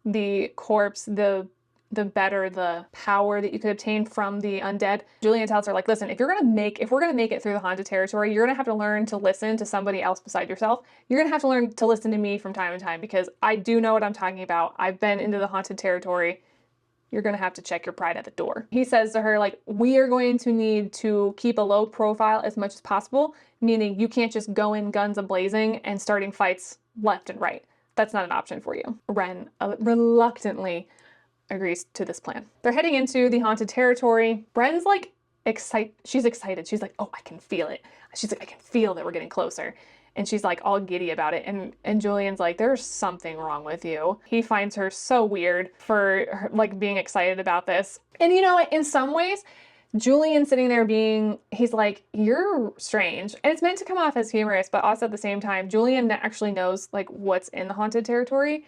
the corpse, the better the power that you could obtain from the undead. Julian tells her, like, listen, if we're gonna make it through the haunted territory, you're gonna have to learn to listen to somebody else beside yourself. You're gonna have to learn to listen to me from time to time because I do know what I'm talking about. I've been into the haunted territory. You're gonna have to check your pride at the door. He says to her, like, we are going to need to keep a low profile as much as possible, meaning you can't just go in guns a-blazing and starting fights left and right. That's not an option for you. Ren reluctantly agrees to this plan. They're heading into the haunted territory. Bren's like she's excited. She's like, oh, I can feel it. She's like, I can feel that we're getting closer. And she's like all giddy about it. And Julian's like, there's something wrong with you. He finds her so weird for her, like being excited about this. And you know, in some ways, Julian sitting there he's like, you're strange. And it's meant to come off as humorous, but also at the same time, Julian actually knows like what's in the haunted territory.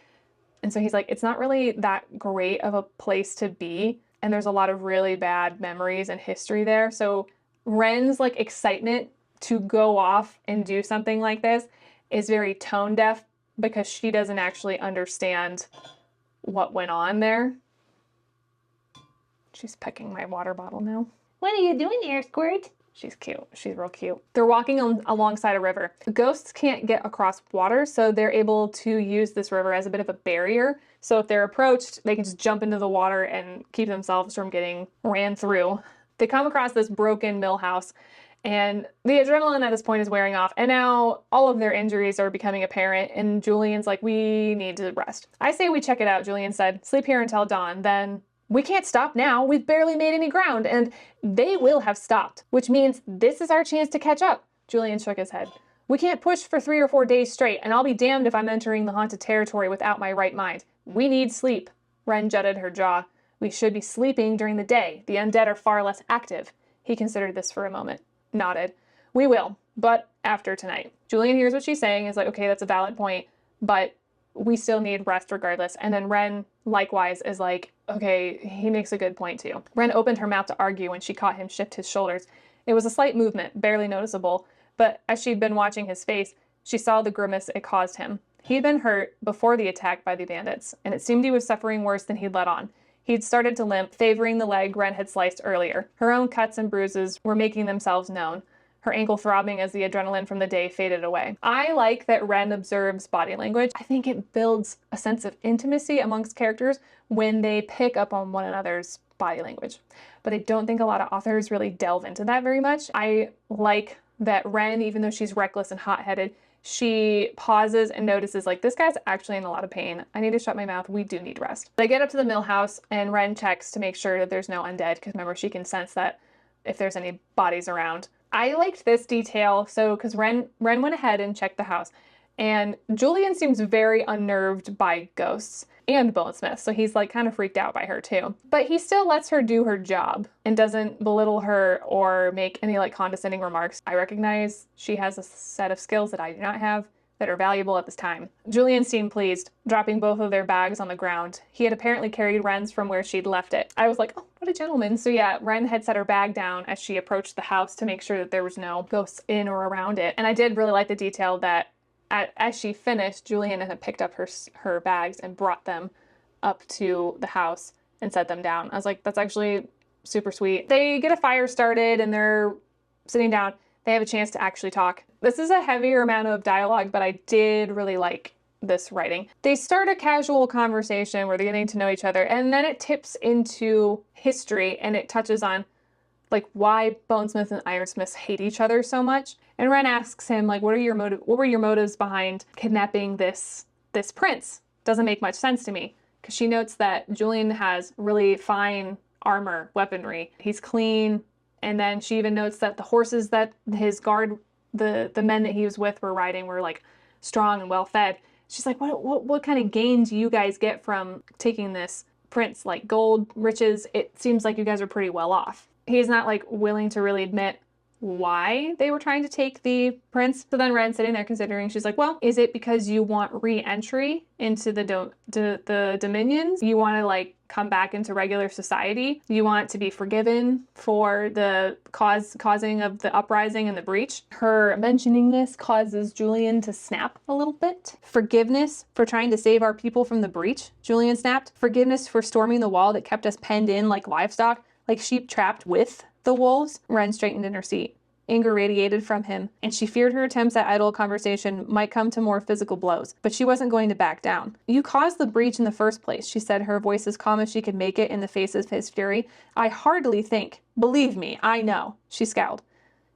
And so he's like, it's not really that great of a place to be. And there's a lot of really bad memories and history there. So Ren's like excitement to go off and do something like this is very tone deaf because she doesn't actually understand what went on there. She's pecking my water bottle now. What are you doing there, Squirt? She's cute. She's real cute. They're walking alongside a river. Ghosts can't get across water, so they're able to use this river as a bit of a barrier. So if they're approached, they can just jump into the water and keep themselves from getting ran through. They come across this broken mill house, and the adrenaline at this point is wearing off, and now all of their injuries are becoming apparent, and Julian's like, we need to rest. I say we check it out, Julian said. Sleep here until dawn, then we can't stop now. We've barely made any ground, and they will have stopped, which means this is our chance to catch up. Julian shook his head. We can't push for 3 or 4 days straight, and I'll be damned if I'm entering the haunted territory without my right mind. We need sleep. Ren jutted her jaw. We should be sleeping during the day. The undead are far less active. He considered this for a moment. Nodded. We will, but after tonight. Julian hears what she's saying, is like, okay, that's a valid point, but we still need rest regardless. And then Ren, likewise, is like, okay, he makes a good point too. Ren opened her mouth to argue when she caught him shift his shoulders. It was a slight movement, barely noticeable, but as she'd been watching his face, she saw the grimace it caused him. He'd been hurt before the attack by the bandits, and it seemed he was suffering worse than he'd let on. He'd started to limp, favoring the leg Ren had sliced earlier. Her own cuts and bruises were making themselves known, her ankle throbbing as the adrenaline from the day faded away. I like that Ren observes body language. I think it builds a sense of intimacy amongst characters when they pick up on one another's body language. But I don't think a lot of authors really delve into that very much. I like that Ren, even though she's reckless and hot-headed, she pauses and notices, like, this guy's actually in a lot of pain. I need to shut my mouth. We do need rest. They get up to the mill house, and Ren checks to make sure that there's no undead, because remember, she can sense that if there's any bodies around. I liked this detail, so because Ren went ahead and checked the house, and Julian seems very unnerved by ghosts and Bonesmith, so he's like kind of freaked out by her too. But he still lets her do her job and doesn't belittle her or make any like condescending remarks. I recognize she has a set of skills that I do not have that are valuable at this time. Julian seemed pleased, dropping both of their bags on the ground. He had apparently carried Ren's from where she'd left it. I was like, oh, what a gentleman. So yeah, Ren had set her bag down as she approached the house to make sure that there was no ghosts in or around it. And I did really like the detail that as she finished, Julian had picked up her bags and brought them up to the house and set them down. I was like, that's actually super sweet. They get a fire started and they're sitting down. They have a chance to actually talk. This is a heavier amount of dialogue, but I did really like this writing. They start a casual conversation where they're getting to know each other, and then it tips into history and it touches on like why Bonesmith and Ironsmith hate each other so much. And Ren asks him, like, what were your motives behind kidnapping this prince? Doesn't make much sense to me. Because she notes that Julian has really fine armor, weaponry. He's clean. And then she even notes that the horses that his guard, the men that he was with were riding were like strong and well fed. She's like, what kind of gain do you guys get from taking this prince? Like gold, riches? It seems like you guys are pretty well off. He's not like willing to really admit why they were trying to take the prince. So then Ren's sitting there considering, she's like, well, is it because you want re-entry into the dominions? You want to like come back into regular society? You want to be forgiven for the causing of the uprising and the breach? Her mentioning this causes Julian to snap a little bit. Forgiveness for trying to save our people from the breach, Julian snapped. Forgiveness for storming the wall that kept us penned in like livestock, like sheep trapped with the wolves. Ren straightened in her seat. Anger radiated from him, and she feared her attempts at idle conversation might come to more physical blows, but she wasn't going to back down. You caused the breach in the first place, she said, her voice as calm as she could make it in the face of his fury. I hardly think. Believe me, I know. She scowled.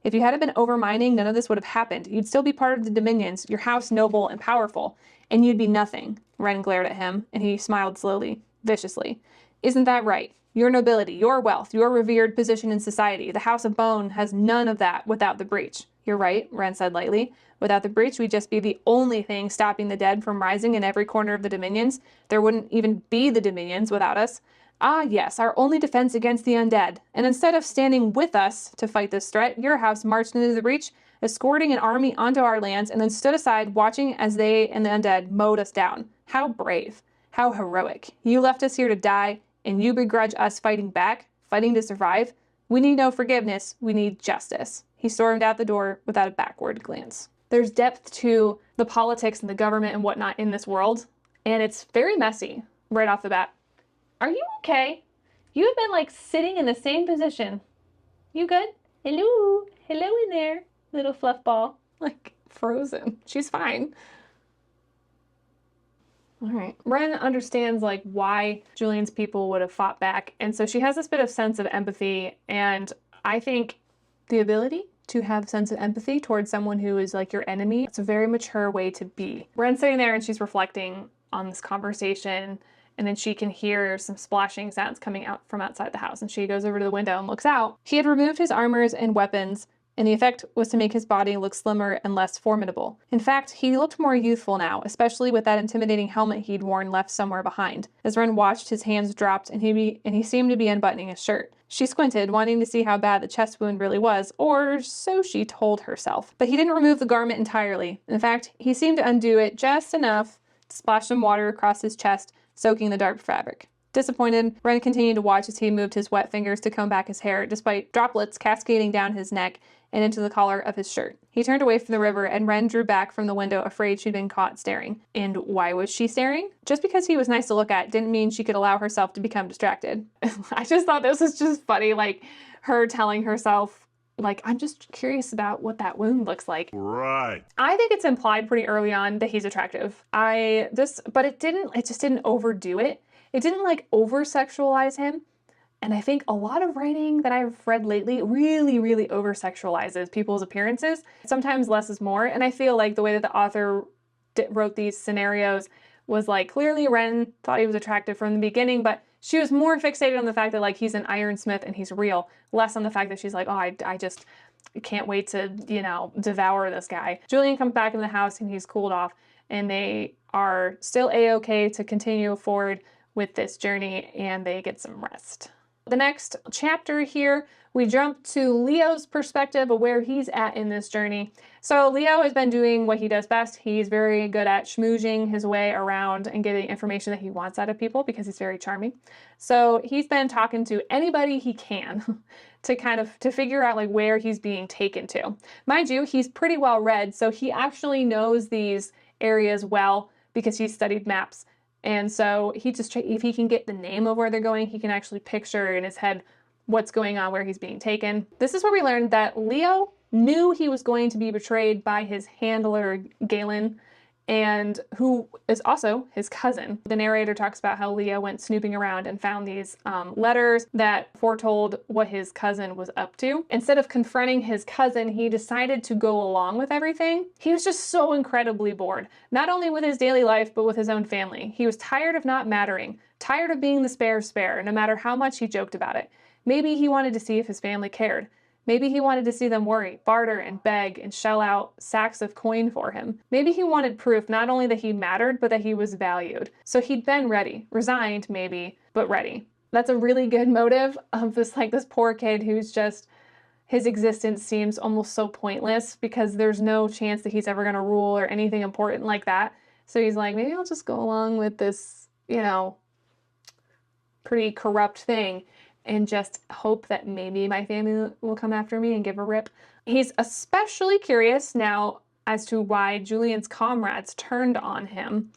If you hadn't been overmining, none of this would have happened. You'd still be part of the dominions, your house noble and powerful, and you'd be nothing. Ren glared at him, and he smiled slowly, viciously. Isn't that right? Your nobility, your wealth, your revered position in society. The House of Bone has none of that without the breach. You're right, Ren said lightly. Without the breach, we'd just be the only thing stopping the dead from rising in every corner of the dominions. There wouldn't even be the dominions without us. Ah, yes, our only defense against the undead. And instead of standing with us to fight this threat, your house marched into the breach, escorting an army onto our lands, and then stood aside, watching as they and the undead mowed us down. How brave. How heroic. You left us here to die, and you begrudge us fighting back, fighting to survive? We need no forgiveness, we need justice. He stormed out the door without a backward glance. There's depth to the politics and the government and whatnot in this world, and it's very messy right off the bat. Are you okay? You've been like sitting in the same position. You good? Hello? Hello in there, little fluff ball. Like frozen. She's fine. All right. Ren understands like why Julian's people would have fought back. And so she has this bit of sense of empathy. And I think the ability to have a sense of empathy towards someone who is like your enemy, it's a very mature way to be. Ren's sitting there and she's reflecting on this conversation. And then she can hear some splashing sounds coming out from outside the house. And she goes over to the window and looks out. He had removed his armors and weapons, and the effect was to make his body look slimmer and less formidable. In fact, he looked more youthful now, especially with that intimidating helmet he'd worn left somewhere behind. As Ren watched, his hands dropped, and he seemed to be unbuttoning his shirt. She squinted, wanting to see how bad the chest wound really was, or so she told herself. But he didn't remove the garment entirely. In fact, he seemed to undo it just enough to splash some water across his chest, soaking the dark fabric. Disappointed, Ren continued to watch as he moved his wet fingers to comb back his hair, despite droplets cascading down his neck and into the collar of his shirt. He turned away from the river, and Ren drew back from the window, afraid she'd been caught staring. And why was she staring? Just because he was nice to look at didn't mean she could allow herself to become distracted. I just thought this was just funny, like her telling herself, like, I'm just curious about what that wound looks like. Right. I think it's implied pretty early on that he's attractive. But it just didn't overdo it. It didn't like over-sexualize him. And I think a lot of writing that I've read lately really, really over-sexualizes people's appearances. Sometimes less is more. And I feel like the way that the author wrote these scenarios was like, clearly Ren thought he was attractive from the beginning, but she was more fixated on the fact that like he's an ironsmith and he's real, less on the fact that she's like, oh, I just can't wait to, devour this guy. Julian comes back in the house and he's cooled off, and they are still a-okay to continue forward with this journey, and they get some rest. The next chapter here, we jump to Leo's perspective of where he's at in this journey. So Leo has been doing what he does best. He's very good at schmoozing his way around and getting information that he wants out of people because he's very charming. So he's been talking to anybody he can to figure out like where he's being taken to. Mind you, he's pretty well read, so he actually knows these areas well because he's studied maps. And so if he can get the name of where they're going, he can actually picture in his head what's going on, where he's being taken. This is where we learned that Leo knew he was going to be betrayed by his handler, Galen, and who is also his cousin. The narrator talks about how Leo went snooping around and found these letters that foretold what his cousin was up to. Instead of confronting his cousin, he decided to go along with everything. He was just so incredibly bored, not only with his daily life, but with his own family. He was tired of not mattering, tired of being the spare, no matter how much he joked about it. Maybe he wanted to see if his family cared. Maybe he wanted to see them worry, barter, and beg, and shell out sacks of coin for him. Maybe he wanted proof not only that he mattered, but that he was valued. So he'd been ready, resigned maybe, but ready. That's a really good motive of this poor kid who's just, his existence seems almost so pointless because there's no chance that he's ever going to rule or anything important like that. So he's like, maybe I'll just go along with this, pretty corrupt thing and just hope that maybe my family will come after me and give a rip. He's especially curious now as to why Julian's comrades turned on him.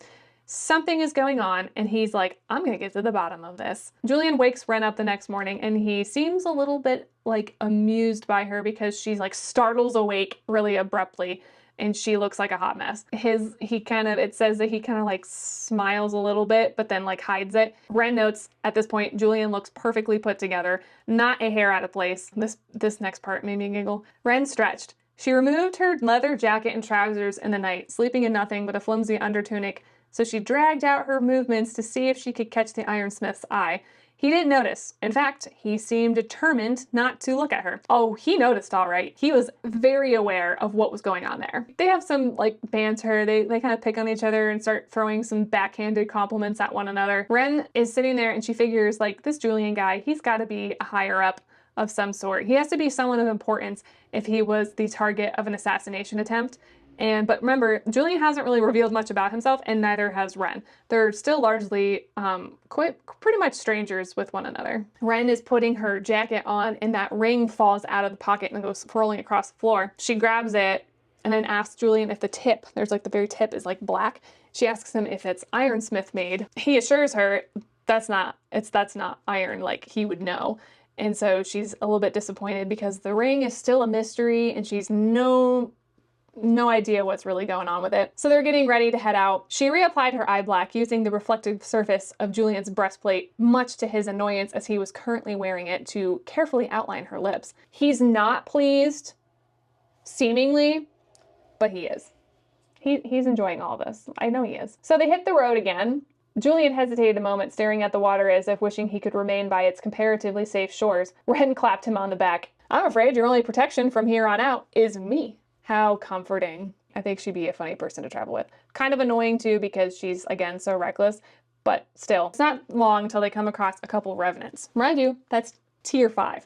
Something is going on, and he's like, I'm gonna get to the bottom of this. Julian wakes Ren up the next morning, and he seems a little bit like amused by her because she's like startles awake really abruptly, and she looks like a hot mess. It says that he kind of like smiles a little bit, but then like hides it. Ren notes at this point, Julian looks perfectly put together, not a hair out of place. This next part made me giggle. Ren stretched. She removed her leather jacket and trousers in the night, sleeping in nothing but a flimsy undertunic. So she dragged out her movements to see if she could catch the ironsmith's eye. He didn't notice. In fact, he seemed determined not to look at her. Oh, he noticed all right. He was very aware of what was going on there. They have some like banter. They kind of pick on each other and start throwing some backhanded compliments at one another. Ren is sitting there and she figures like this Julian guy, he's got to be a higher up of some sort. He has to be someone of importance if he was the target of an assassination attempt. But remember, Julian hasn't really revealed much about himself, and neither has Ren. They're still largely pretty much strangers with one another. Ren is putting her jacket on, and that ring falls out of the pocket and goes swirling across the floor. She grabs it and then asks Julian if the tip, there's like the very tip is like black. She asks him if it's ironsmith made. He assures her that's not iron, like he would know. And so she's a little bit disappointed because the ring is still a mystery and she's no idea what's really going on with it. So they're getting ready to head out. She reapplied her eye black using the reflective surface of Julian's breastplate, much to his annoyance as he was currently wearing it to carefully outline her lips. He's not pleased, seemingly, but he is. He's enjoying all this. I know he is. So they hit the road again. Julian hesitated a moment, staring at the water as if wishing he could remain by its comparatively safe shores. Ren clapped him on the back. I'm afraid your only protection from here on out is me. How comforting. I think she'd be a funny person to travel with. Kind of annoying too because she's, again, so reckless, but still. It's not long till they come across a couple revenants. Mind you, that's tier 5.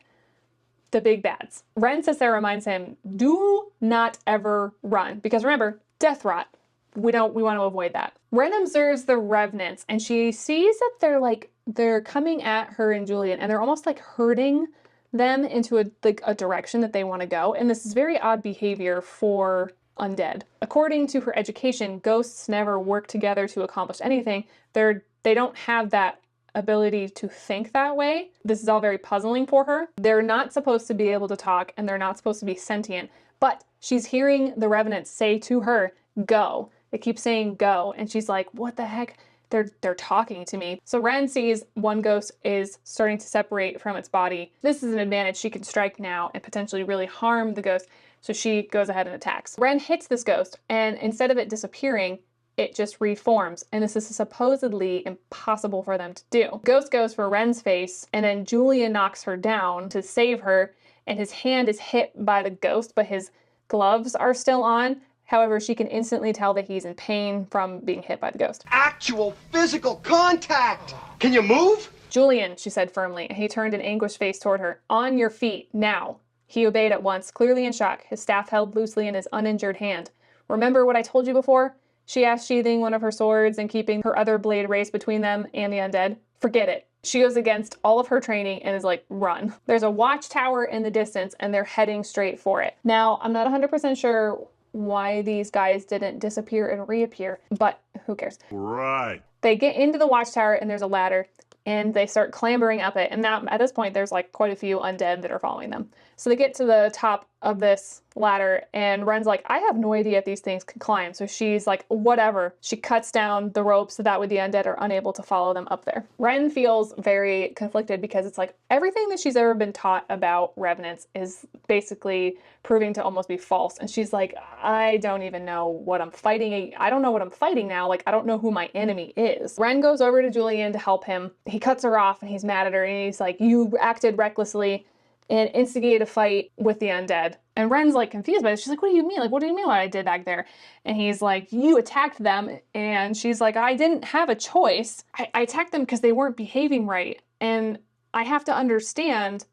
The big bads. Ren says that reminds him, do not ever run. Because remember, death rot. We want to avoid that. Ren observes the revenants and she sees that they're coming at her and Julian and they're almost like herding them into a direction that they want to go. And this is very odd behavior for undead. According to her education, ghosts never work together to accomplish anything. They don't have that ability to think that way. This is all very puzzling for her. They're not supposed to be able to talk and they're not supposed to be sentient, but she's hearing the revenants say to her, go. They keep saying go. And she's like, what the heck? They're talking to me. So Ren sees one ghost is starting to separate from its body. This is an advantage. She can strike now and potentially really harm the ghost. So she goes ahead and attacks. Ren hits this ghost and instead of it disappearing, it just reforms. And this is supposedly impossible for them to do. Ghost goes for Ren's face and then Julian knocks her down to save her and his hand is hit by the ghost, but his gloves are still on. However, she can instantly tell that he's in pain from being hit by the ghost. Actual physical contact! Can you move? Julian, she said firmly, and he turned an anguished face toward her. On your feet, now. He obeyed at once, clearly in shock, his staff held loosely in his uninjured hand. Remember what I told you before? She asked, sheathing one of her swords and keeping her other blade raised between them and the undead. Forget it. She goes against all of her training and is like, run. There's a watchtower in the distance and they're heading straight for it. Now, I'm not 100% sure why these guys didn't disappear and reappear, but who cares? Right. They get into the watchtower and there's a ladder and they start clambering up it. And now at this point, there's like quite a few undead that are following them. So they get to the top of this ladder and Ren's like, I have no idea if these things can climb. So she's like, whatever. She cuts down the rope so that way the undead are unable to follow them up there. Ren feels very conflicted because it's like everything that she's ever been taught about revenants is basically proving to almost be false. And she's like, I don't even know what I'm fighting. I don't know what I'm fighting now. Like, I don't know who my enemy is. Ren goes over to Julian to help him. He cuts her off and he's mad at her and he's like, you acted recklessly and instigated a fight with the undead. And Ren's like confused by this. She's like, what do you mean? Like, what do you mean what I did back there? And he's like, you attacked them. And she's like, I didn't have a choice. I attacked them because they weren't behaving right. And I have to understand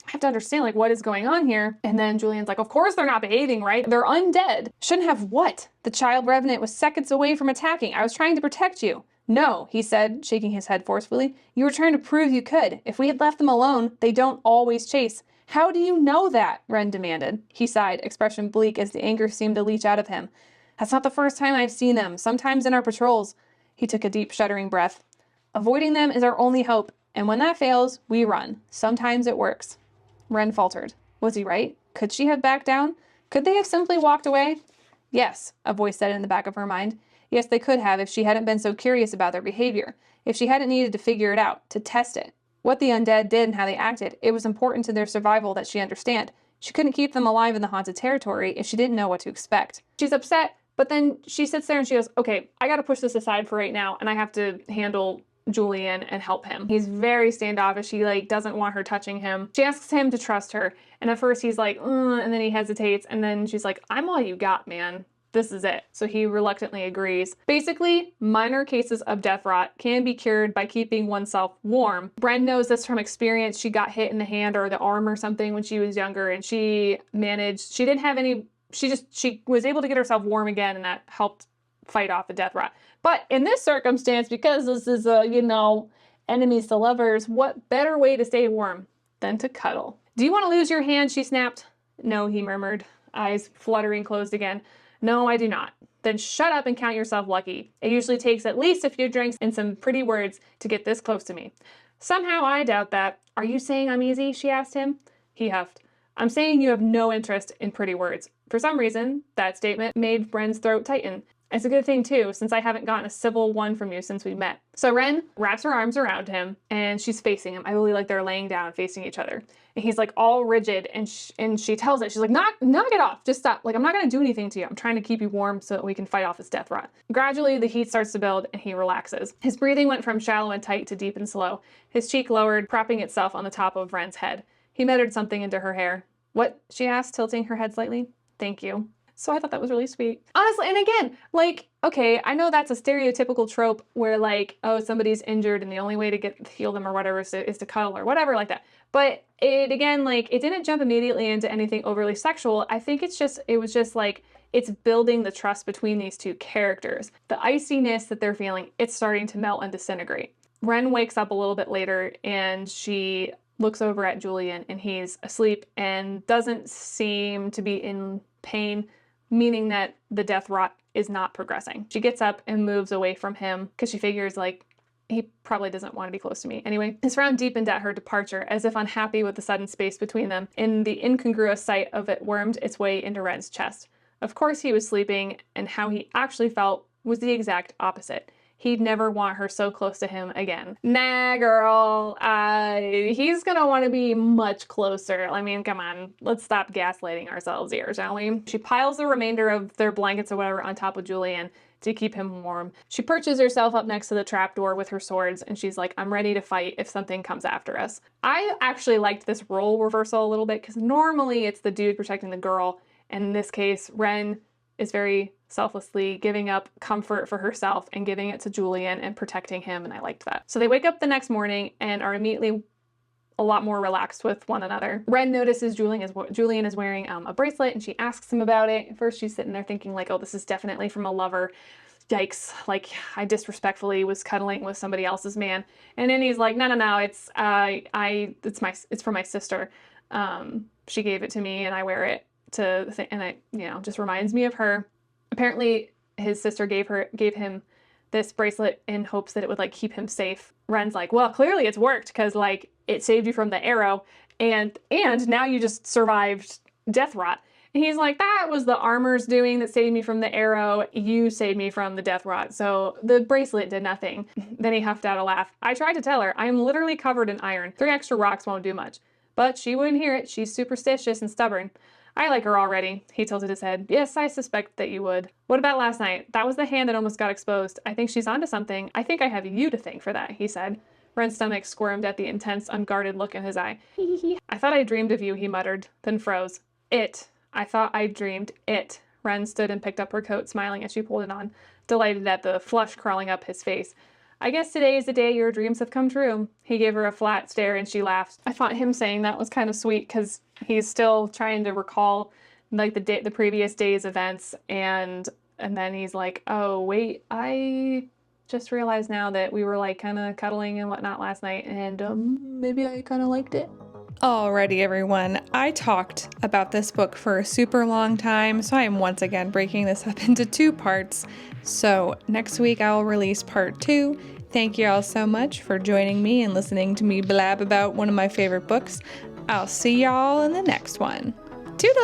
I have to understand, like, what is going on here? And then Julian's like, of course they're not behaving right. They're undead. Shouldn't have what? The child revenant was seconds away from attacking. I was trying to protect you. No, he said, shaking his head forcefully. You were trying to prove you could. If we had left them alone, they don't always chase. How do you know that? Ren demanded. He sighed, expression bleak as the anger seemed to leach out of him. That's not the first time I've seen them. Sometimes in our patrols. He took a deep, shuddering breath. Avoiding them is our only hope, and when that fails, we run. Sometimes it works. Ren faltered. Was he right? Could she have backed down? Could they have simply walked away? Yes, a voice said in the back of her mind. Yes, they could have if she hadn't been so curious about their behavior, if she hadn't needed to figure it out, to test it. What the undead did and how they acted, it was important to their survival that she understand. She couldn't keep them alive in the haunted territory if she didn't know what to expect. She's upset, but then she sits there and she goes, okay, I gotta push this aside for right now, and I have to handle Julian and help him. He's very standoffish. He like doesn't want her touching him. She asks him to trust her, and at first he's like, and then he hesitates, and then she's like, I'm all you got, man. This is it. So he reluctantly agrees. Basically, minor cases of death rot can be cured by keeping oneself warm. Bren knows this from experience. She got hit in the hand or the arm or something when she was younger, and she didn't have any, she was able to get herself warm again, and that helped fight off the death rot. But in this circumstance, because this is enemies to lovers, what better way to stay warm than to cuddle? Do you want to lose your hand? She snapped. No, he murmured, eyes fluttering closed again. No, I do not. Then shut up and count yourself lucky. It usually takes at least a few drinks and some pretty words to get this close to me. Somehow I doubt that. Are you saying I'm easy? She asked him. He huffed. I'm saying you have no interest in pretty words. For some reason, that statement made Bren's throat tighten. It's a good thing too, since I haven't gotten a civil one from you since we met. So Ren wraps her arms around him and she's facing him. I believe like they're laying down facing each other. And he's like all rigid and she tells it. She's like, knock it off. Just stop. Like, I'm not going to do anything to you. I'm trying to keep you warm so that we can fight off this death rot. Gradually, the heat starts to build and he relaxes. His breathing went from shallow and tight to deep and slow. His cheek lowered, propping itself on the top of Ren's head. He muttered something into her hair. What? She asked, tilting her head slightly. Thank you. So I thought that was really sweet. Honestly, and again, like, okay, I know that's a stereotypical trope where like, oh, somebody's injured and the only way to heal them or whatever is to cuddle or whatever like that. But it, again, like, it didn't jump immediately into anything overly sexual. I think it was just like, it's building the trust between these two characters. The iciness that they're feeling, it's starting to melt and disintegrate. Ren wakes up a little bit later and she looks over at Julian and he's asleep and doesn't seem to be in pain, meaning that the death rot is not progressing. She gets up and moves away from him because she figures like, he probably doesn't want to be close to me. Anyway, his frown deepened at her departure as if unhappy with the sudden space between them, and the incongruous sight of it wormed its way into Ren's chest. Of course he was sleeping, and how he actually felt was the exact opposite. He'd never want her so close to him again. Nah, girl. He's gonna want to be much closer. I mean, come on. Let's stop gaslighting ourselves here, shall we? She piles the remainder of their blankets or whatever on top of Julian to keep him warm. She perches herself up next to the trapdoor with her swords, and she's like, I'm ready to fight if something comes after us. I actually liked this role reversal a little bit, because normally it's the dude protecting the girl, and in this case, Ren is very selflessly giving up comfort for herself and giving it to Julian and protecting him, and I liked that. So they wake up the next morning and are immediately a lot more relaxed with one another. Ren notices Julian is wearing a bracelet, and she asks him about it. At first she's sitting there thinking like, oh, this is definitely from a lover. Yikes, like I disrespectfully was cuddling with somebody else's man. And then he's like, no, it's for my sister. She gave it to me and I wear it and it, just reminds me of her. Apparently his sister gave him this bracelet in hopes that it would like keep him safe. Ren's like, well, clearly it's worked, because like it saved you from the arrow and now you just survived death rot. And he's like, that was the armor's doing that saved me from the arrow. You saved me from the death rot. So the bracelet did nothing. Then he huffed out a laugh. I tried to tell her, I am literally covered in iron. 3 extra rocks won't do much. But she wouldn't hear it. She's superstitious and stubborn. I like her already. He tilted his head. Yes, I suspect that you would. What about last night? That was the hand that almost got exposed. I think she's onto something. I think I have you to thank for that, he said. Ren's stomach squirmed at the intense, unguarded look in his eye. I thought I dreamed of you, he muttered, then froze. I thought I dreamed it. Ren stood and picked up her coat, smiling as she pulled it on, delighted at the flush crawling up his face. I guess today is the day your dreams have come true. He gave her a flat stare and she laughed. I thought him saying that was kind of sweet because he's still trying to recall like the previous day's events, and then he's like, oh wait, I just realized now that we were like kind of cuddling and whatnot last night, and maybe I kind of liked it. Alrighty everyone, I talked about this book for a super long time, so I am once again breaking this up into 2 parts. So next week I will release part 2. Thank you all so much for joining me and listening to me blab about one of my favorite books. I'll see y'all in the next one. Toodles!